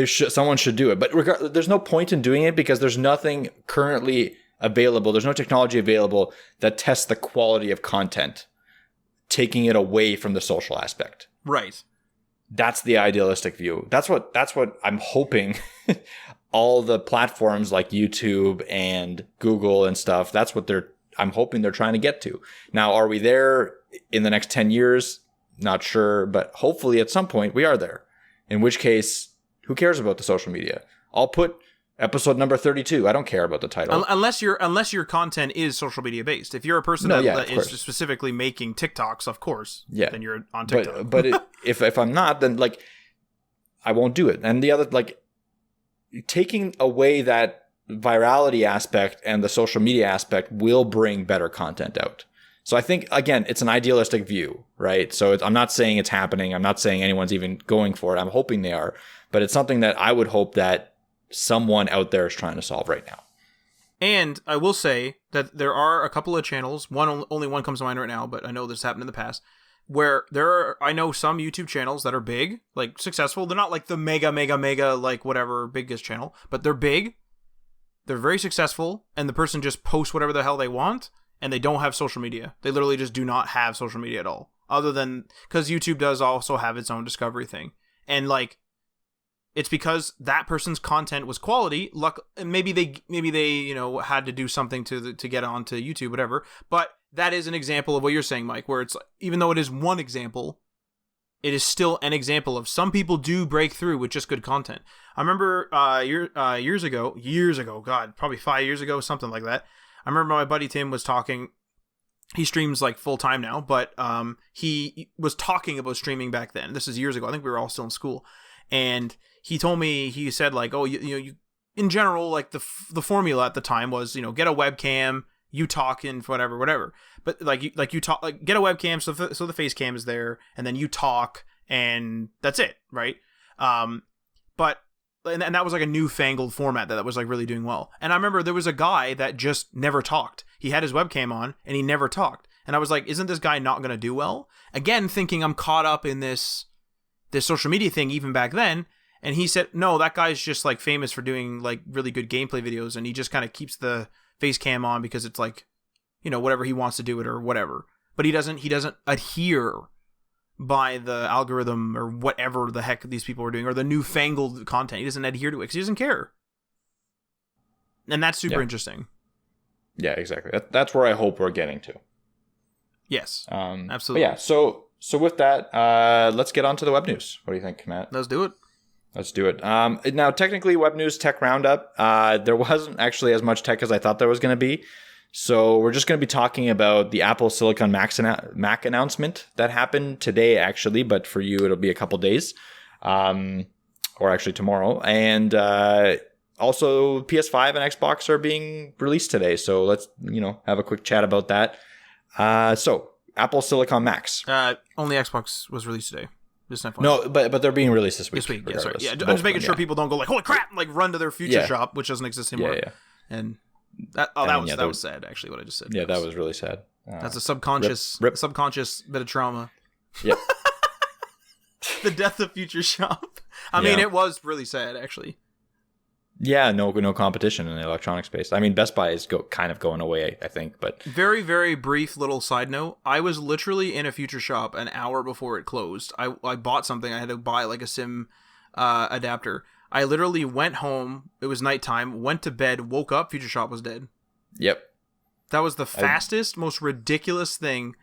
[SPEAKER 3] Someone should do it, but there's no point in doing it because there's nothing currently available. There's no technology available that tests the quality of content, taking it away from the social aspect.
[SPEAKER 2] Right.
[SPEAKER 3] That's the idealistic view. That's what I'm hoping all the platforms like YouTube and Google and stuff, that's what I'm hoping they're trying to get to. Now, are we there in the next 10 years? Not sure, but hopefully at some point we are there. In which case, who cares about the social media? I'll put episode number 32. I don't care about the title.
[SPEAKER 2] Unless your content is social media based. If you're a person that is specifically making TikToks, of course, then you're on TikTok.
[SPEAKER 3] But if I'm not, then like I won't do it. And the other, like, taking away that virality aspect and the social media aspect will bring better content out. So I think, again, it's an idealistic view, right? So I'm not saying it's happening. I'm not saying anyone's even going for it. I'm hoping they are. But it's something that I would hope that someone out there is trying to solve right now.
[SPEAKER 2] And I will say that there are a couple of channels. Only one comes to mind right now, but I know this happened in the past, where I know some YouTube channels that are big, like successful. They're not like the mega, like whatever biggest channel, but they're big. They're very successful, and the person just posts whatever the hell they want, and they don't have social media. They literally just do not have social media at all, other than because YouTube does also have its own discovery thing. And like, it's because that person's content was quality. Maybe they had to do something to get onto YouTube, whatever. But that is an example of what you're saying, Mike, where it's, even though it is one example, it is still an example of some people do break through with just good content. I remember years ago, God, probably 5 years ago, something like that. I remember my buddy Tim was talking he streams like full time now, but he was talking about streaming back then. This is years ago. I think we were all still in school, and he told me, he said like, oh, you in general, like the formula at the time was, get a webcam, you talk in whatever, but you talk, like get a webcam so the face cam is there, and then you talk, and that's it, right? But and that was like a newfangled format that was like really doing well. And I remember there was a guy that just never talked. He had his webcam on and he never talked. And I was like, isn't this guy not going to do well? Again, thinking I'm caught up in this social media thing even back then. And he said, no, that guy's just like famous for doing like really good gameplay videos. And he just kind of keeps the face cam on because it's like, whatever he wants to do it or whatever. But he doesn't adhere by the algorithm or whatever the heck these people are doing, or the newfangled content. He doesn't adhere to it because he doesn't care. And that's super interesting.
[SPEAKER 3] Yeah, exactly. That's where I hope we're getting to.
[SPEAKER 2] Yes, absolutely.
[SPEAKER 3] But yeah, so with that, let's get on to the web news. What do you think, Matt?
[SPEAKER 2] Let's do it.
[SPEAKER 3] Let's do it. Now, technically, Web News Tech Roundup, there wasn't actually as much tech as I thought there was going to be. So we're just going to be talking about the Apple Silicon Mac announcement that happened today, actually, but for you, it'll be a couple days, or actually tomorrow. And also, PS5 and Xbox are being released today. So let's, have a quick chat about that. So Apple Silicon Macs.
[SPEAKER 2] Only Xbox was released today.
[SPEAKER 3] No, but they're being released this week.
[SPEAKER 2] This week, yeah, sorry. Yeah, I'm just making sure people don't go like, holy crap, like run to their future shop, which doesn't exist anymore. Yeah. And that was sad, actually, what I just said.
[SPEAKER 3] Yeah, that was really sad.
[SPEAKER 2] That's a subconscious bit of trauma.
[SPEAKER 3] Yep.
[SPEAKER 2] The death of Future Shop. I mean, it was really sad, actually.
[SPEAKER 3] Yeah, no competition in the electronic space. I mean, Best Buy is kind of going away, I think, but...
[SPEAKER 2] Very, very brief little side note. I was literally in a Future Shop an hour before it closed. I bought something. I had to buy like a SIM adapter. I literally went home. It was nighttime. Went to bed. Woke up. Future Shop was dead.
[SPEAKER 3] Yep.
[SPEAKER 2] That was the fastest, most ridiculous thing.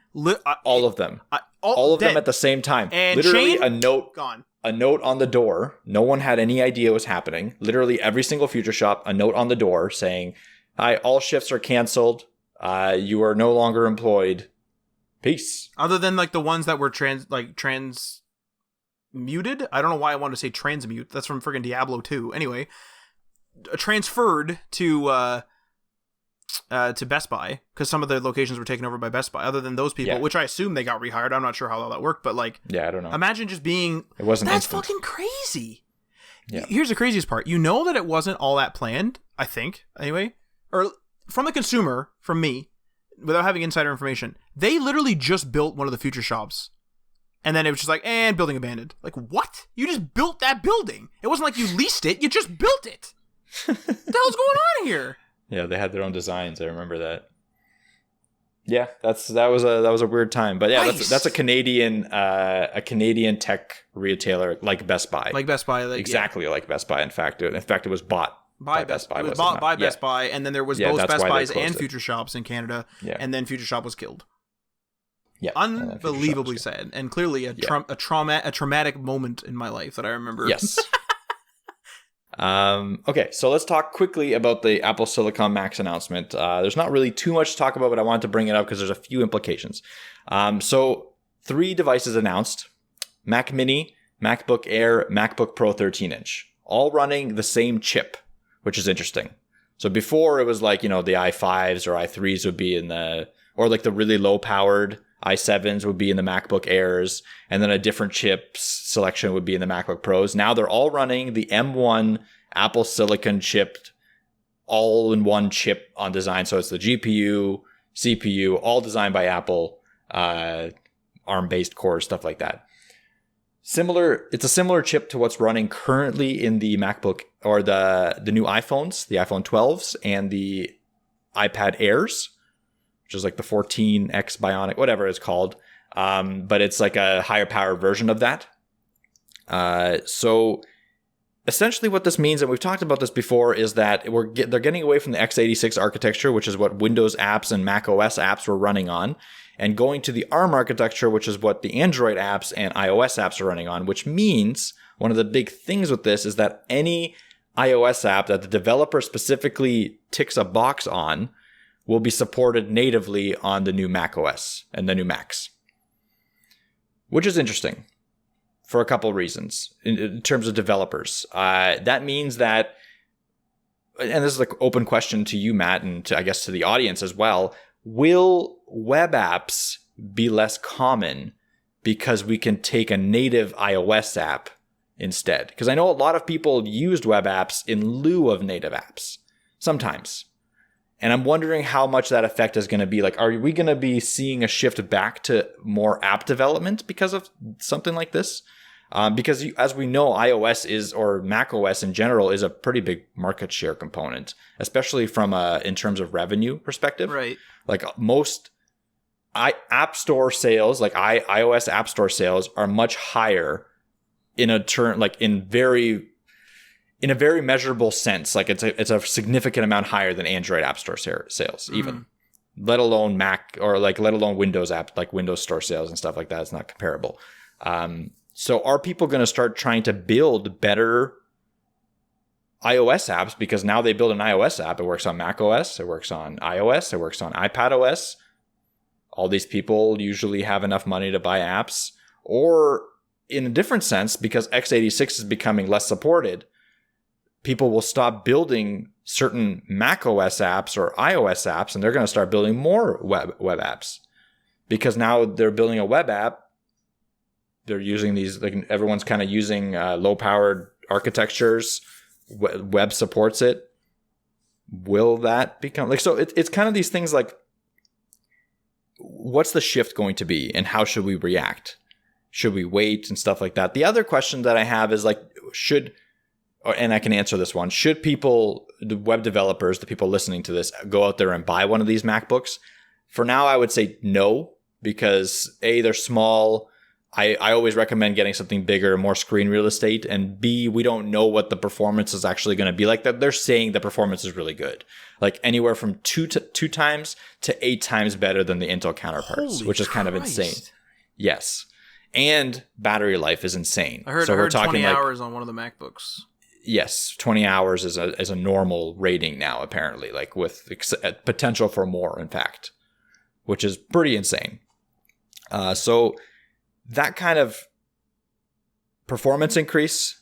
[SPEAKER 3] All of them. All of them at the same time.
[SPEAKER 2] And
[SPEAKER 3] literally
[SPEAKER 2] chain,
[SPEAKER 3] a note.
[SPEAKER 2] Gone.
[SPEAKER 3] A note on the door. No one had any idea what was happening. Literally every single Future Shop, a note on the door saying, "Hi, all shifts are canceled. You are no longer employed. Peace."
[SPEAKER 2] Other than like the ones that were transmuted. I don't know why I wanted to say transmute. That's from friggin' Diablo 2. Anyway, transferred to Best Buy because some of the locations were taken over by Best Buy. Other than those people, which I assume they got rehired. I'm not sure how all that worked, but like,
[SPEAKER 3] I don't know.
[SPEAKER 2] Imagine just being.
[SPEAKER 3] It wasn't.
[SPEAKER 2] That's
[SPEAKER 3] instant.
[SPEAKER 2] fucking crazy.
[SPEAKER 3] Yeah.
[SPEAKER 2] Here's the craziest part. You know that it wasn't all that planned. I think anyway, or from the consumer, from me, without having insider information, they literally just built one of the Future Shops. And then it was just like, and building abandoned. Like, what? You just built that building. It wasn't like you leased it. You just built it. What the hell's going on here?
[SPEAKER 3] Yeah, they had their own designs. I remember that. Yeah, that was a weird time. But yeah,
[SPEAKER 2] nice.
[SPEAKER 3] that's a Canadian tech retailer like Best Buy.
[SPEAKER 2] Like Best Buy.
[SPEAKER 3] Exactly like Best Buy. In fact, it was bought by Best Buy.
[SPEAKER 2] It was bought by Best Buy, and then there was both Best Buys and Future Shops in Canada, and then Future Shop was killed.
[SPEAKER 3] Yeah,
[SPEAKER 2] unbelievably sad, and clearly a traumatic moment in my life that I remember.
[SPEAKER 3] Yes. Okay, so let's talk quickly about the Apple Silicon Macs announcement. There's not really too much to talk about, but I wanted to bring it up because there's a few implications. So 3 devices announced: Mac Mini, MacBook Air, MacBook Pro 13-inch, all running the same chip, which is interesting. So before it was like, the i5s or i3s would be in or like the really low powered i7s would be in the MacBook Airs, and then a different chip selection would be in the MacBook Pros. Now they're all running the M1 Apple Silicon chipped, all-in-one chip on design. So it's the GPU, CPU, all designed by Apple, ARM-based cores, stuff like that. It's a similar chip to what's running currently in the MacBook or the new iPhones, the iPhone 12s and the iPad Airs, which is like the 14X Bionic, whatever it's called. But it's like a higher power version of that. So essentially what this means, and we've talked about this before, is that they're getting away from the x86 architecture, which is what Windows apps and Mac OS apps were running on, and going to the ARM architecture, which is what the Android apps and iOS apps are running on, which means one of the big things with this is that any iOS app that the developer specifically ticks a box on will be supported natively on the new Mac OS and the new Macs, which is interesting for a couple of reasons in terms of developers. That means that, and this is an open question to you, Matt, and I guess to the audience as well, will web apps be less common because we can take a native iOS app instead? Because I know a lot of people used web apps in lieu of native apps sometimes. And I'm wondering how much that effect is going to be. Like, are we going to be seeing a shift back to more app development because of something like this? Because as we know, iOS is, or Mac OS in general, is a pretty big market share component, especially from in terms of revenue perspective.
[SPEAKER 2] Right.
[SPEAKER 3] Like most app store sales, like iOS app store sales, are much higher in a very measurable sense. Like it's a significant amount higher than Android app store sales, even. Let alone Mac, or let alone Windows app, like Windows Store sales and stuff like that. It's not comparable. So are people going to start trying to build better iOS apps? Because now they build an iOS app. It works on Mac OS. It works on iOS. It works on iPad OS. All these people usually have enough money to buy apps. Or in a different sense, because x86 is becoming less supported, people will stop building certain Mac OS apps or iOS apps, and they're going to start building more web apps. Because now they're building a web app. They're using these, like everyone's kind of using low-powered architectures. Web supports it. Will that become like, so? It's kind of these things like, what's the shift going to be, and how should we react? Should we wait and stuff like that? The other question that I have is like, and I can answer this one: should people, the web developers, the people listening to this, go out there and buy one of these MacBooks? For now, I would say no, because A, they're small. I always recommend getting something bigger, more screen real estate. And B, we don't know what the performance is actually going to be like. That they're saying the performance is really good, like anywhere from two times to 8 times better than the Intel counterparts,
[SPEAKER 2] Holy
[SPEAKER 3] which is kind of
[SPEAKER 2] Christ.
[SPEAKER 3] insane. Yes, and battery life is insane.
[SPEAKER 2] I heard
[SPEAKER 3] we're talking
[SPEAKER 2] 20
[SPEAKER 3] like,
[SPEAKER 2] hours on one of the MacBooks.
[SPEAKER 3] Yes, 20 hours is a normal rating now, apparently, like with potential for more, in fact, which is pretty insane. So that kind of performance increase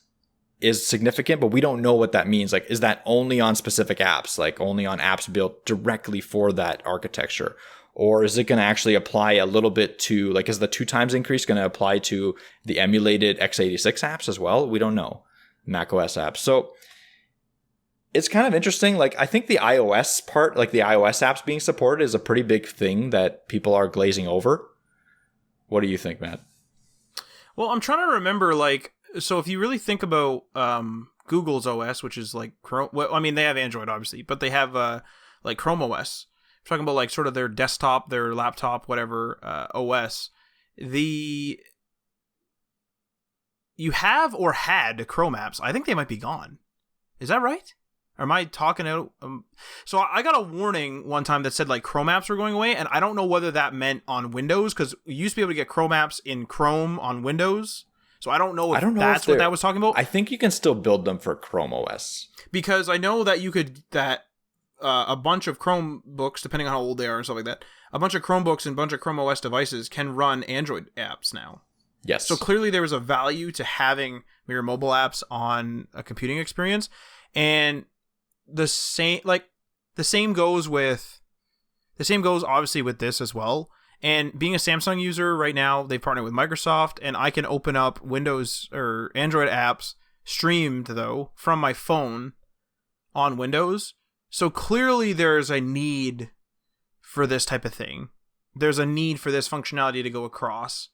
[SPEAKER 3] is significant, but we don't know what that means. Like, is that only on specific apps, like only on apps built directly for that architecture? Or is it going to actually apply a little bit to, like, is the 2 times increase going to apply to the emulated x86 apps as well? We don't know. Mac OS apps. So it's kind of interesting. Like, I think the iOS part, like the iOS apps being supported, is a pretty big thing that people are glazing over. What do you think, Matt?
[SPEAKER 2] Well, I'm trying to remember, like, so if you really think about Google's OS, which is like Chrome, well, I mean, they have Android, obviously, but they have like Chrome OS. I'm talking about like sort of their desktop, their laptop, whatever OS. You have or had Chrome apps. I think they might be gone. Is that right? Or am I talking out? So I got a warning one time that said like Chrome apps were going away, and I don't know whether that meant on Windows, because we used to be able to get Chrome apps in Chrome on Windows. So I don't know if that's what that was talking about.
[SPEAKER 3] I think you can still build them for Chrome OS.
[SPEAKER 2] Because I know that you could, a bunch of Chromebooks, depending on how old they are and stuff like that, a bunch of Chromebooks and a bunch of Chrome OS devices can run Android apps now.
[SPEAKER 3] Yes.
[SPEAKER 2] So clearly there was a value to having your mobile apps on a computing experience. And the same goes obviously with this as well. And being a Samsung user right now, they partner with Microsoft, and I can open up Windows or Android apps streamed though from my phone on Windows. So clearly there's a need for this type of thing. There's a need for this functionality to go across.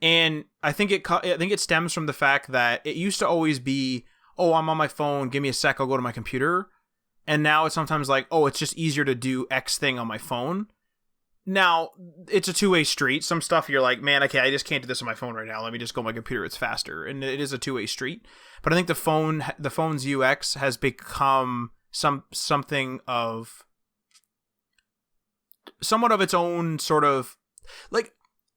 [SPEAKER 2] And I think it stems from the fact that it used to always be, oh, I'm on my phone, give me a sec, I'll go to my computer. And now it's sometimes like, oh, it's just easier to do X thing on my phone. Now, it's a two-way street. Some stuff you're like, man, okay, I just can't do this on my phone right now. Let me just go on my computer. It's faster. And it is a two-way street. But I think the phone's UX has become something of somewhat of its own sort of, like,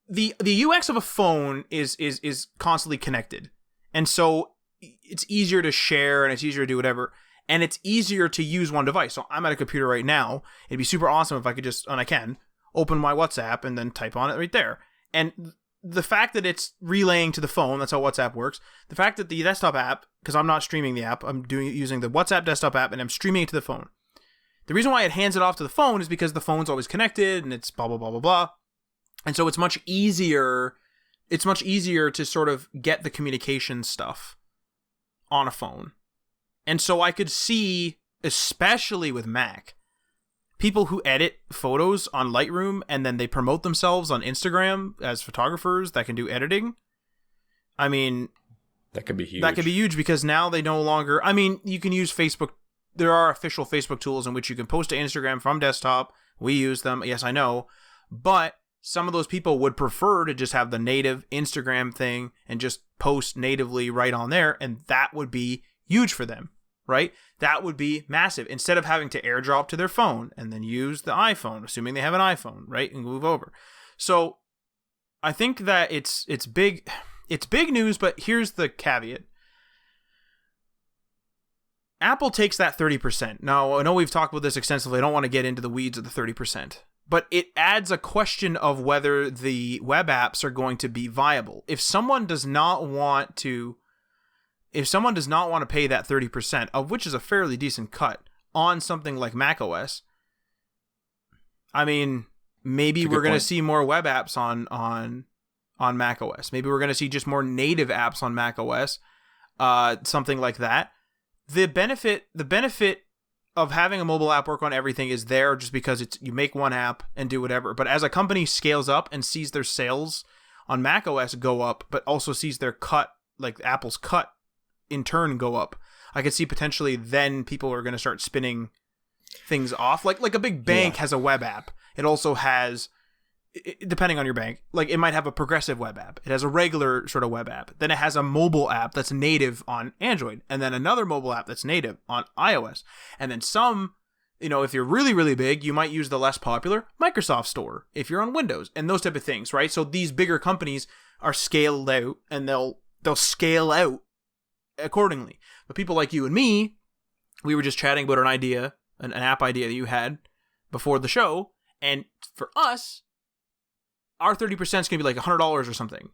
[SPEAKER 2] the UX of a phone is constantly connected. And so it's easier to share and it's easier to do whatever. And it's easier to use one device. So I'm at a computer right now. It'd be super awesome if I could just, and I can, open my WhatsApp and then type on it right there. And the fact that it's relaying to the phone, that's how WhatsApp works. The fact that the desktop app, because I'm not streaming the app, I'm using the WhatsApp desktop app and I'm streaming it to the phone. The reason why it hands it off to the phone is because the phone's always connected and it's blah, blah, blah, blah, blah. And so it's much easier to sort of get the communication stuff on a phone. And so I could see, especially with Mac, people who edit photos on Lightroom and then they promote themselves on Instagram as photographers that can do editing. I mean,
[SPEAKER 3] that could be huge.
[SPEAKER 2] That could be huge because now they no longer, I mean, you can use Facebook. There are official Facebook tools in which you can post to Instagram from desktop. We use them. Yes, I know. But some of those people would prefer to just have the native Instagram thing and just post natively right on there. And that would be huge for them, right? That would be massive. Instead of having to airdrop to their phone and then use the iPhone, assuming they have an iPhone, right? And move over. So I think that it's big. It's big news, but here's the caveat. Apple takes that 30%. Now, I know we've talked about this extensively. I don't want to get into the weeds of the 30%. But it adds a question of whether the web apps are going to be viable. If someone does not want to pay that 30%, of which is a fairly decent cut, on something like macOS, I mean, maybe we're going to see more web apps on macOS. Maybe we're going to see just more native apps on macOS, something like that. The benefit of having a mobile app work on everything is there just because you make one app and do whatever. But as a company scales up and sees their sales on macOS go up, but also sees their cut, like Apple's cut, in turn go up, I could see potentially then people are going to start spinning things off. Like a big bank has a web app. It also has, depending on your bank, like it might have a progressive web app. It has a regular sort of web app. Then it has a mobile app that's native on Android. And then another mobile app that's native on iOS. And then some, if you're really, really big, you might use the less popular Microsoft Store if you're on Windows and those type of things, right? So these bigger companies are scaled out and they'll scale out accordingly. But people like you and me, we were just chatting about an app idea that you had before the show. And for us, our 30% is going to be like $100 or something,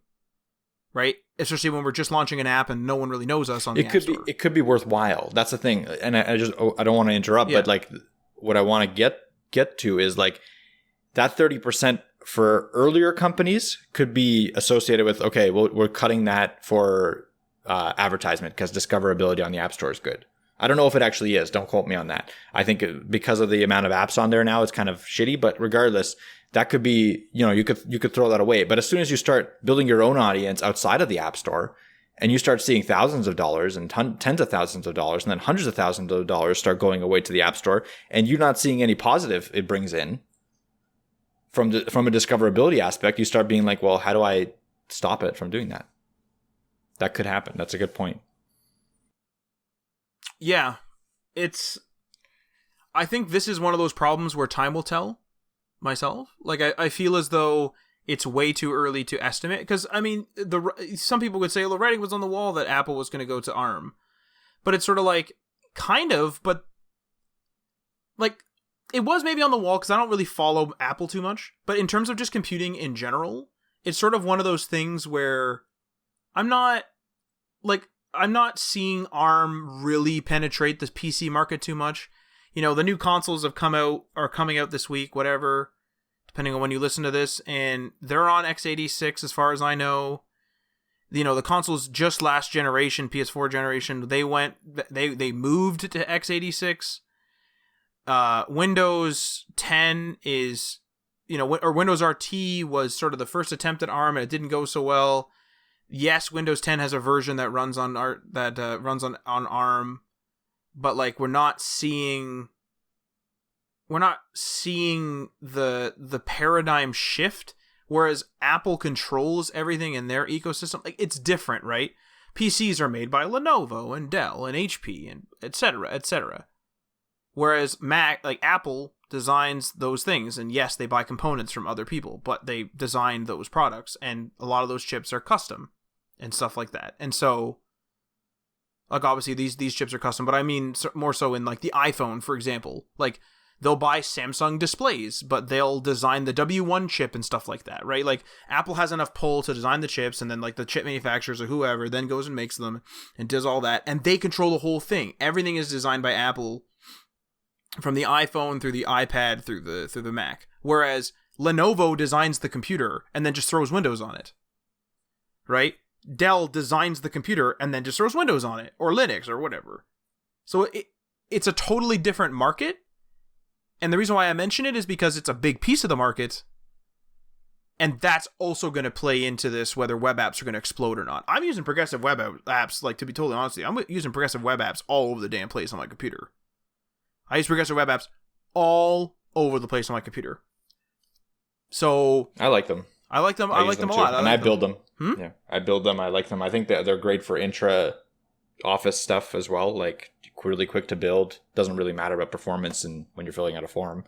[SPEAKER 2] right? Especially when we're just launching an app and no one really knows us on the App Store.
[SPEAKER 3] It could be worthwhile. That's the thing. And I don't want to interrupt, but like what I want to get to is like that 30% for earlier companies could be associated with, okay, well, we're cutting that for advertisement because discoverability on the App Store is good. I don't know if it actually is. Don't quote me on that. I think because of the amount of apps on there now, it's kind of shitty. But regardless, that could be, you could throw that away. But as soon as you start building your own audience outside of the App Store, and you start seeing thousands of dollars and tens of thousands of dollars, and then hundreds of thousands of dollars start going away to the App Store, and you're not seeing any positive it brings in from a discoverability aspect, you start being like, well, how do I stop it from doing that? That could happen. That's a good point.
[SPEAKER 2] Yeah, I think this is one of those problems where time will tell myself. Like, I feel as though it's way too early to estimate. Because, I mean, some people would say, well, the writing was on the wall that Apple was going to go to ARM. But it's sort of like, kind of, but, like, it was maybe on the wall because I don't really follow Apple too much. But in terms of just computing in general, it's sort of one of those things where I'm not seeing ARM really penetrate the PC market too much. The new consoles are coming out this week, whatever, depending on when you listen to this, and they're on x86 as far as I know. The consoles just last generation, PS4 generation, they moved to x86. Windows 10 is, or Windows RT was sort of the first attempt at ARM and it didn't go so well. Yes, Windows 10 has a version that runs on ARM, but like we're not seeing the paradigm shift. Whereas Apple controls everything in their ecosystem. Like, it's different, right? PCs are made by Lenovo and Dell and HP and et cetera. Whereas Apple designs those things, and yes, they buy components from other people, but they design those products, and a lot of those chips are custom and stuff like that. And so Like, obviously, these chips are custom, but I mean more so in, like, the iPhone, for example. Like, they'll buy Samsung displays, but they'll design the W1 chip and stuff like that, right? Like, Apple has enough pull to design the chips, and then, like, the chip manufacturers or whoever then goes and makes them and does all that, and they control the whole thing. Everything is designed by Apple, from the iPhone through the iPad through the Mac. Whereas Lenovo designs the computer and then just throws Windows on it, right? Dell designs the computer and then just throws Windows on it, or Linux, or whatever. So it's a totally different market, and the reason why I mention it is because it's a big piece of the market, and that's also going to play into this, whether web apps are going to explode or not. I'm using progressive web apps, like, to be totally honest with you, I'm using progressive web apps all over the damn place on my computer. I use progressive web apps all over the place on my computer. So
[SPEAKER 3] I like them.
[SPEAKER 2] I like them. I like them a
[SPEAKER 3] too.
[SPEAKER 2] lot.
[SPEAKER 3] I build them. Yeah, I build them. I like them. I think that they're great for intra office stuff as well. Like, really quick to build. Doesn't really matter about performance and when you're filling out a form,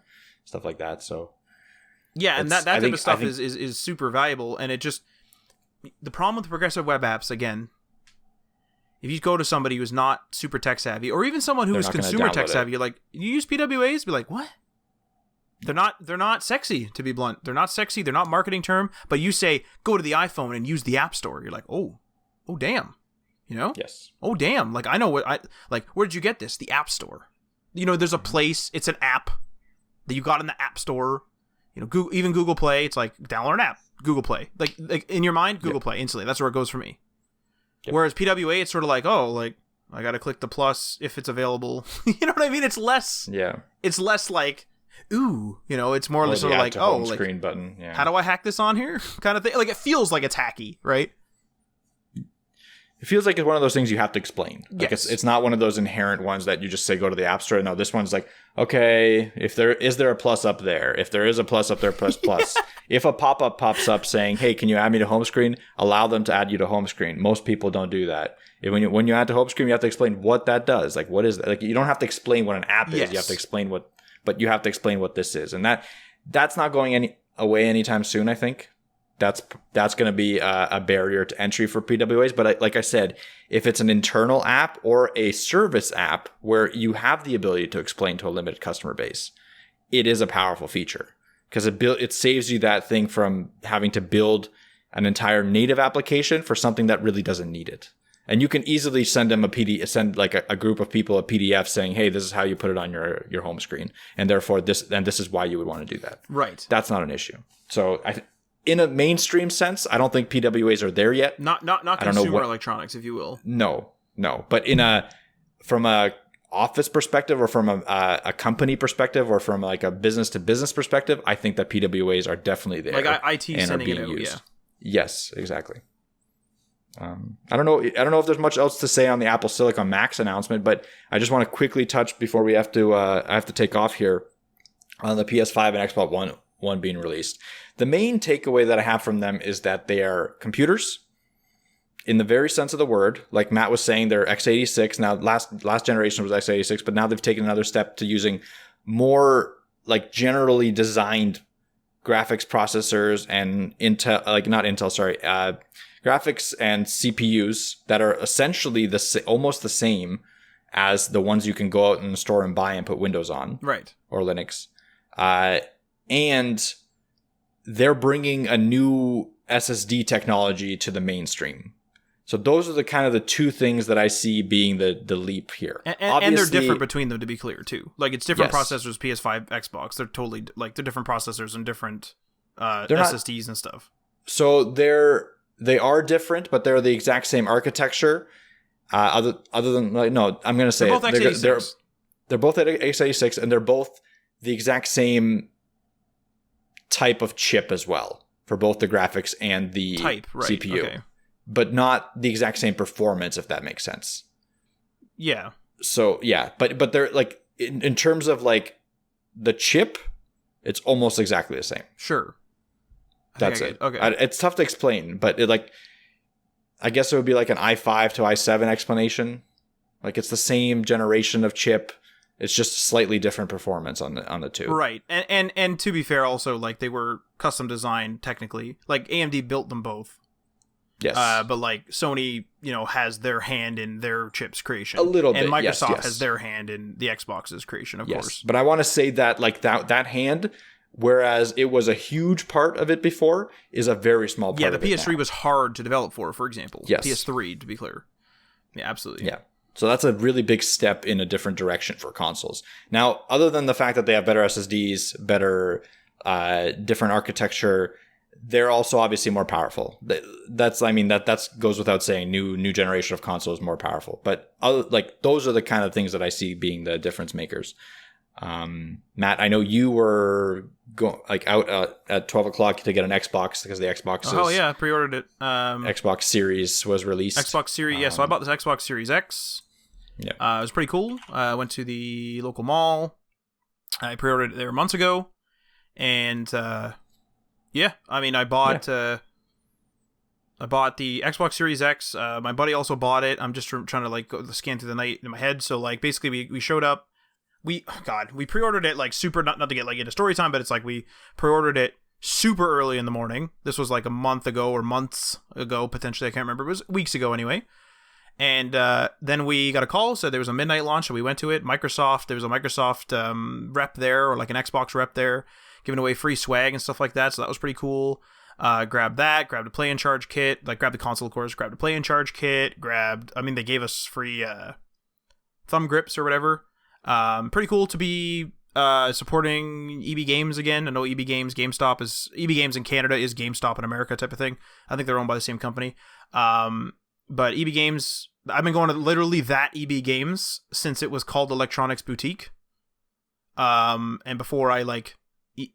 [SPEAKER 3] stuff like that. So
[SPEAKER 2] yeah, and that type of stuff is super valuable. And it just, the problem with progressive web apps, again, if you go to somebody who's not super tech savvy, or even someone who is consumer tech savvy, you're like, you use PWAs, be like, what? They're not sexy, to be blunt. They're not sexy. They're not marketing term. But you say, go to the iPhone and use the App Store. You're like, oh damn, you know?
[SPEAKER 3] Yes.
[SPEAKER 2] Oh damn, like, I know where did you get this? The App Store. You know, there's a place. It's an app that you got in the App Store. You know, even Google Play. It's like, download an app, Google Play. Like in your mind, Google Play instantly. That's where it goes for me. Yep. Whereas PWA, it's sort of like, oh, like, I got to click the plus if it's available. You know what I mean? It's less. Yeah. It's less like, ooh, you know, it's more sort of like, oh, like,
[SPEAKER 3] screen button. Yeah.
[SPEAKER 2] How do I hack this on here? Kind of thing. Like, it feels like it's hacky, right?
[SPEAKER 3] It feels like it's one of those things you have to explain. Like,
[SPEAKER 2] yes.
[SPEAKER 3] It's not one of those inherent ones that you just say go to the App Store. No, this one's like, okay, is there a plus up there? If there is a plus up there, press plus. If a pop-up pops up saying, hey, can you add me to home screen? Allow them to add you to home screen. Most people don't do that. When you add to home screen, you have to explain what that does. Like, what is that? Like, you don't have to explain what an app is.
[SPEAKER 2] Yes.
[SPEAKER 3] You have to explain but you have to explain what this is. And that's not going away anytime soon, I think. That's going to be a barrier to entry for PWAs. But like I said, if it's an internal app or a service app where you have the ability to explain to a limited customer base, it is a powerful feature because it saves you that thing from having to build an entire native application for something that really doesn't need it. And you can easily send them a group of people a PDF saying, hey, this is how you put it on your home screen. And therefore this is why you would want to do that. Right. That's not an issue. So in a mainstream sense, I don't think PWAs are there yet.
[SPEAKER 2] Not consumer electronics, if you will.
[SPEAKER 3] No. But from a office perspective, or from a company perspective, or from like a business to business perspective, I think that PWAs are definitely there.
[SPEAKER 2] Like IT sending it out, used. Yeah.
[SPEAKER 3] Yes, exactly. I don't know if there's much else to say on the Apple Silicon Max announcement, but I just want to quickly touch before we have to I have to take off here on the PS5 and Xbox One being released. The main takeaway that I have from them is that they are computers in the very sense of the word. Like Matt was saying, they're x86. Now, last generation was x86, but now they've taken another step to using more like generally designed graphics processors and graphics and CPUs that are essentially almost the same as the ones you can go out in the store and buy and put Windows on, right, or Linux. And they're bringing a new SSD technology to the mainstream. So those are the two things that I see being the leap here.
[SPEAKER 2] And they're different between them, to be clear, too. Like, it's different processors, PS5, Xbox. They're totally, like, they're different processors and different SSDs and stuff. So
[SPEAKER 3] they are different, but they're the exact same architecture. Other than, like, no, I'm going to say
[SPEAKER 2] they're both x86.
[SPEAKER 3] They're both at x86, and they're both the exact same type of chip as well for both the graphics and the CPU. Okay. But not the exact same performance, if that makes sense.
[SPEAKER 2] Yeah.
[SPEAKER 3] So, yeah. But they're, like, in terms of, like, the chip, it's almost exactly the same.
[SPEAKER 2] Sure.
[SPEAKER 3] That's it. Okay. It's tough to explain, but I guess it would be like an i5 to i7 explanation. Like, it's the same generation of chip. It's just slightly different performance on the two.
[SPEAKER 2] Right. And to be fair, also, like, they were custom designed technically. Like, AMD built them both.
[SPEAKER 3] Yes.
[SPEAKER 2] But like Sony has their hand in their chip's creation.
[SPEAKER 3] A little bit,
[SPEAKER 2] and Microsoft
[SPEAKER 3] yes.
[SPEAKER 2] has their hand in the Xbox's creation, of course.
[SPEAKER 3] But I want to say that like that hand, whereas it was a huge part of it before, is a very small part.
[SPEAKER 2] Yeah, the
[SPEAKER 3] of
[SPEAKER 2] PS3
[SPEAKER 3] it
[SPEAKER 2] was hard to develop for example.
[SPEAKER 3] Yes.
[SPEAKER 2] PS3, to be clear. Yeah, absolutely.
[SPEAKER 3] Yeah. So that's a really big step in a different direction for consoles. Now, other than the fact that they have better SSDs, better different architecture, they're also obviously more powerful. That goes without saying. New generation of consoles more powerful. But those are the kind of things that I see being the difference makers. Matt, I know you were out at 12 o'clock to get an Xbox because the Xbox.
[SPEAKER 2] Oh yeah, I pre-ordered it.
[SPEAKER 3] Xbox Series was released.
[SPEAKER 2] Xbox Series, yeah. So I bought this Xbox Series X.
[SPEAKER 3] Yeah,
[SPEAKER 2] it was pretty cool. I went to the local mall. I pre-ordered it there months ago, and yeah, I mean, I bought the Xbox Series X. My buddy also bought it. I'm just trying to go scan through the night in my head. So basically, we showed up. We pre-ordered it super not to get into story time, but it's we pre-ordered it super early in the morning. This was a month ago or months ago potentially. I can't remember. It was weeks ago anyway. And then we got a call, said there was a midnight launch, so we went to it. There was a Microsoft rep there, or an Xbox rep there, giving away free swag and stuff like that. So that was pretty cool. Grabbed that, grabbed a play and charge kit, grabbed the console, of course, grabbed a play and charge kit, they gave us free thumb grips or whatever. Pretty cool to be supporting EB Games again. I know EB Games in Canada is GameStop in America type of thing. I think they're owned by the same company. But EB Games, I've been going to literally that EB Games since it was called Electronics Boutique. And before I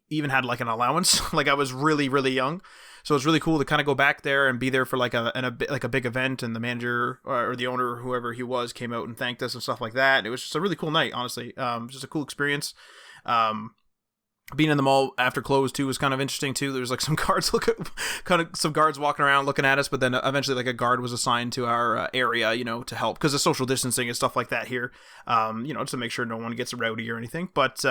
[SPEAKER 2] even had an allowance, I was really, really young. So it's really cool to kind of go back there and be there for a big event, and the manager or the owner or whoever he was came out and thanked us and stuff like that. And it was just a really cool night, honestly. Just a cool experience. Being in the mall after close too was kind of interesting too. There was some guards some guards walking around looking at us, but then eventually a guard was assigned to our area, to help because of social distancing and stuff like that here. Just to make sure no one gets rowdy or anything. But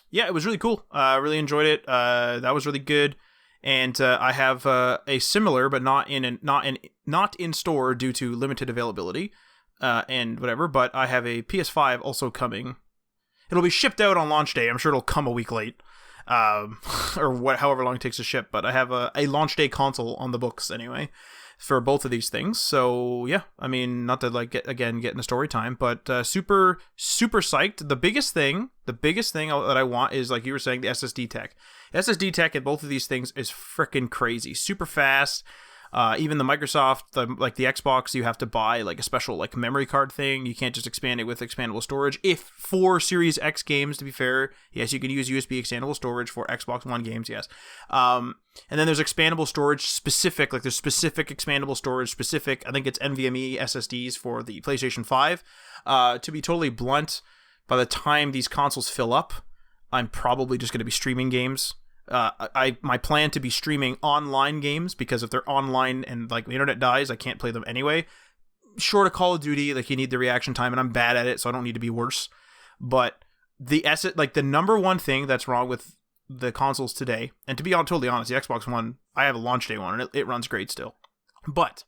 [SPEAKER 2] yeah, it was really cool. I really enjoyed it. That was really good. And I have a similar, but not in store due to limited availability and whatever. But I have a PS5 also coming. It'll be shipped out on launch day. I'm sure it'll come a week late, or however long it takes to ship. But I have a launch day console on the books anyway for both of these things. So yeah, I mean, not to get into story time, but super super psyched. The biggest thing that I want is, like you were saying, the SSD tech. SSD tech in both of these things is freaking crazy, super fast. Even the Microsoft, the Xbox, you have to buy a special memory card thing. You can't just expand it with expandable storage. If for Series X games, to be fair, yes, you can use USB expandable storage for Xbox One games, yes. And then there's expandable storage specific, there's specific expandable storage specific. I think it's NVMe SSDs for the PlayStation 5. To be totally blunt, by the time these consoles fill up, I'm probably just going to be streaming games. My plan to be streaming online games, because if they're online and the internet dies, I can't play them anyway. Short of Call of Duty, you need the reaction time, and I'm bad at it, so I don't need to be worse. But the number one thing that's wrong with the consoles today, and to be totally honest, the Xbox One, I have a launch day one, and it runs great still. But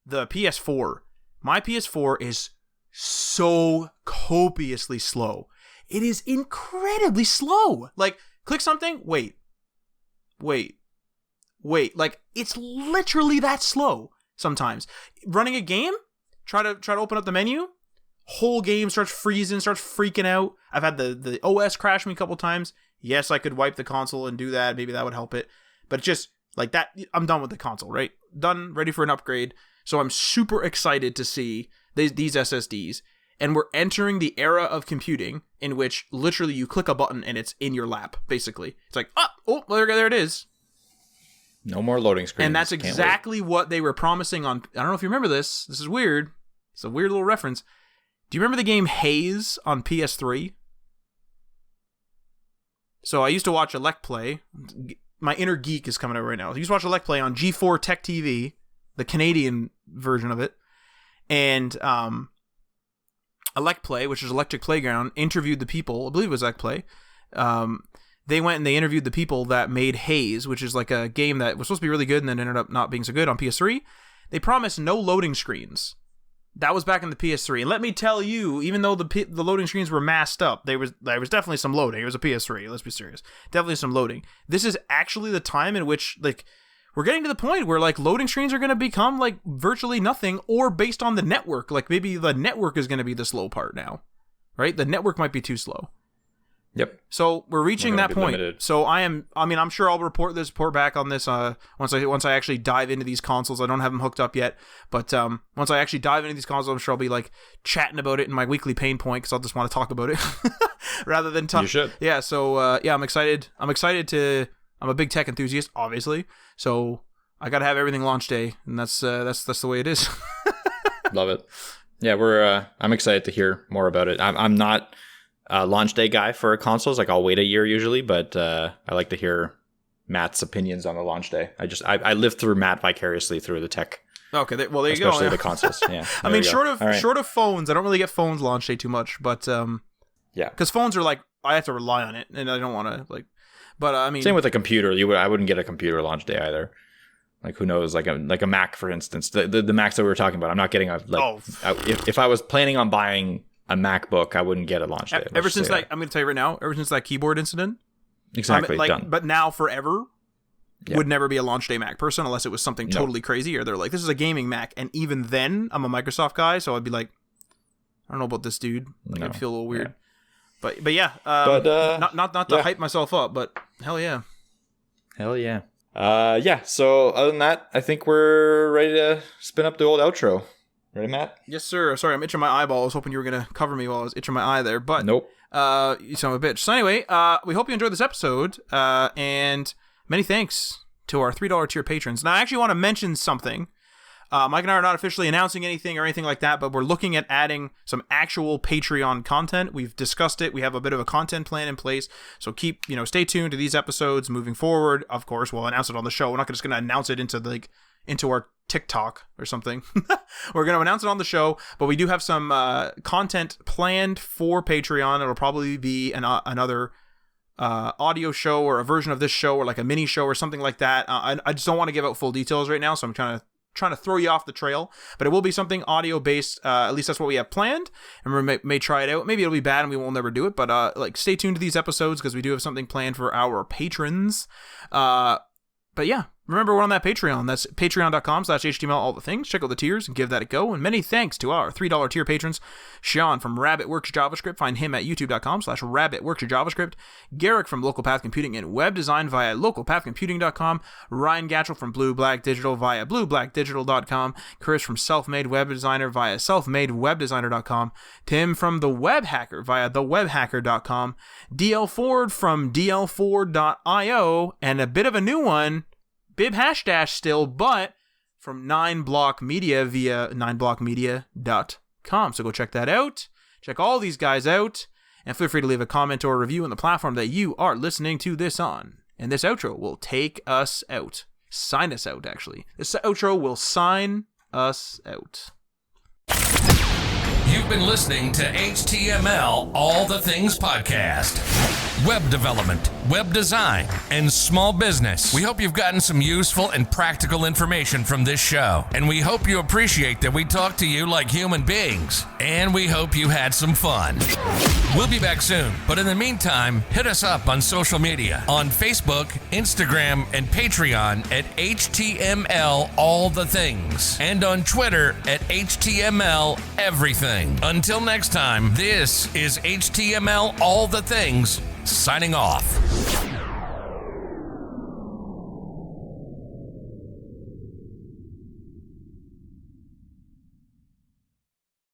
[SPEAKER 2] the PS4, my PS4 is so copiously slow. It is incredibly slow. Click something, wait. It's literally that slow sometimes. Running a game, try to open up the menu, whole game starts freezing, starts freaking out. I've had the OS crash me a couple times. Yes, I could wipe the console and do that. Maybe that would help it. But just that, I'm done with the console, right? Done, ready for an upgrade. So I'm super excited to see these SSDs. And we're entering the era of computing in which literally you click a button and it's in your lap, basically. It's there it is.
[SPEAKER 3] No more loading screens.
[SPEAKER 2] And that's exactly what they were promising on... I don't know if you remember this. This is weird. It's a weird little reference. Do you remember the game Haze on PS3? So I used to watch Elect Play. My inner geek is coming out right now. I used to watch Elect Play on G4 Tech TV, the Canadian version of it. And... Elect Play, which is Electric Playground, interviewed the people. I believe it was Elect Play. They went and they interviewed the people that made Haze, which is a game that was supposed to be really good and then ended up not being so good on PS3. they promised no loading screens. That was back in the PS3. And let me tell you, even though the loading screens were masked up, there was definitely some loading. It was a PS3, let's be serious. Definitely some loading. This is actually the time in which, like, we're getting to the point where, like, loading screens are going to become, like, virtually nothing, or based on the network. Like, maybe the network is going to be the slow part now, right? The network might be too slow.
[SPEAKER 3] Yep.
[SPEAKER 2] So we're reaching that point.
[SPEAKER 3] Limited.
[SPEAKER 2] So I'm sure I'll report back on this once I actually dive into these consoles. I don't have them hooked up yet, but once I actually dive into these consoles, I'm sure I'll be like chatting about it in my weekly pain point because I'll just want to talk about it rather than talk.
[SPEAKER 3] You should.
[SPEAKER 2] Yeah. So I'm excited. I'm a big tech enthusiast, obviously. So I got to have everything launch day, and that's the way it is.
[SPEAKER 3] Love it. Yeah, I'm excited to hear more about it. I'm not launch day guy for consoles. Like, I'll wait a year usually, but I like to hear Matt's opinions on the launch day. I live through Matt vicariously through the tech.
[SPEAKER 2] Okay, well there you go.
[SPEAKER 3] Especially the consoles. Yeah.
[SPEAKER 2] I mean, short of phones, I don't really get phones launch day too much, but
[SPEAKER 3] yeah, because
[SPEAKER 2] phones are like I have to rely on it, and I don't want to like. But I mean,
[SPEAKER 3] same with a computer. I wouldn't get a computer launch day either. Like, who knows? Like a Mac, for instance, the Macs that we were talking about. I'm not getting if I was planning on buying a MacBook, I wouldn't get a launch day.
[SPEAKER 2] Ever since that, I'm going to tell you right now, ever since that keyboard incident.
[SPEAKER 3] Exactly, done.
[SPEAKER 2] But now forever, would never be a launch day Mac person unless it was something totally crazy, or they're like, this is a gaming Mac. And even then, I'm a Microsoft guy, so I'd be like, I don't know about this dude. Like, I'd feel a little weird. Yeah. But yeah, not to hype myself up, but hell yeah.
[SPEAKER 3] Hell yeah. Yeah, so other than that, I think we're ready to spin up the old outro. Ready, Matt?
[SPEAKER 2] Yes, sir. Sorry, I'm itching my eyeball. I was hoping you were going to cover me while I was itching my eye there, but
[SPEAKER 3] nope.
[SPEAKER 2] You son of a bitch. So anyway, we hope you enjoyed this episode, and many thanks to our $3 tier patrons. Now, I actually want to mention something. Mike and I are not officially announcing anything or anything like that, but we're looking at adding some actual Patreon content. We've discussed it. We have a bit of a content plan in place. So stay tuned to these episodes moving forward. Of course, we'll announce it on the show. We're not just going to announce it into our TikTok or something. We're going to announce it on the show, but we do have some content planned for Patreon. It'll probably be another audio show or a version of this show or like a mini show or something like that. I just don't want to give out full details right now, so I'm trying to throw you off the trail, but it will be something audio based. At least that's what we have planned, and we may try it out. Maybe it'll be bad and we will never do it, but stay tuned to these episodes because we do have something planned for our patrons. But yeah, remember, we're on that Patreon. That's patreon.com/HTML all the things. Check out the tiers and give that a go. And many thanks to our $3 tier patrons. Sean from Rabbit Works JavaScript. Find him at youtube.com/RabbitWorksJavaScript. Garrick from Local Path Computing and Web Design via localpathcomputing.com. Ryan Gatchell from Blue Black Digital via blueblackdigital.com. Chris from Self-Made Web Designer via selfmadewebdesigner.com. Tim from The Web Hacker via thewebhacker.com. DL Ford from dlford.io. And a bit of a new one, Bib Hashdash still, but from 9block Media via 9blockmedia.com. So go check that out. Check all these guys out. And feel free to leave a comment or a review on the platform that you are listening to this on. And this outro will take us out. Sign us out, actually. This outro will sign us out.
[SPEAKER 1] You've been listening to HTML All the Things Podcast. Web development, web design, and small business. We hope you've gotten some useful and practical information from this show. And we hope you appreciate that we talk to you like human beings. And we hope you had some fun. We'll be back soon. But in the meantime, hit us up on social media. On Facebook, Instagram, and Patreon at HTML All the Things. And on Twitter at HTML Everything. Until next time, this is HTML All the Things, signing off.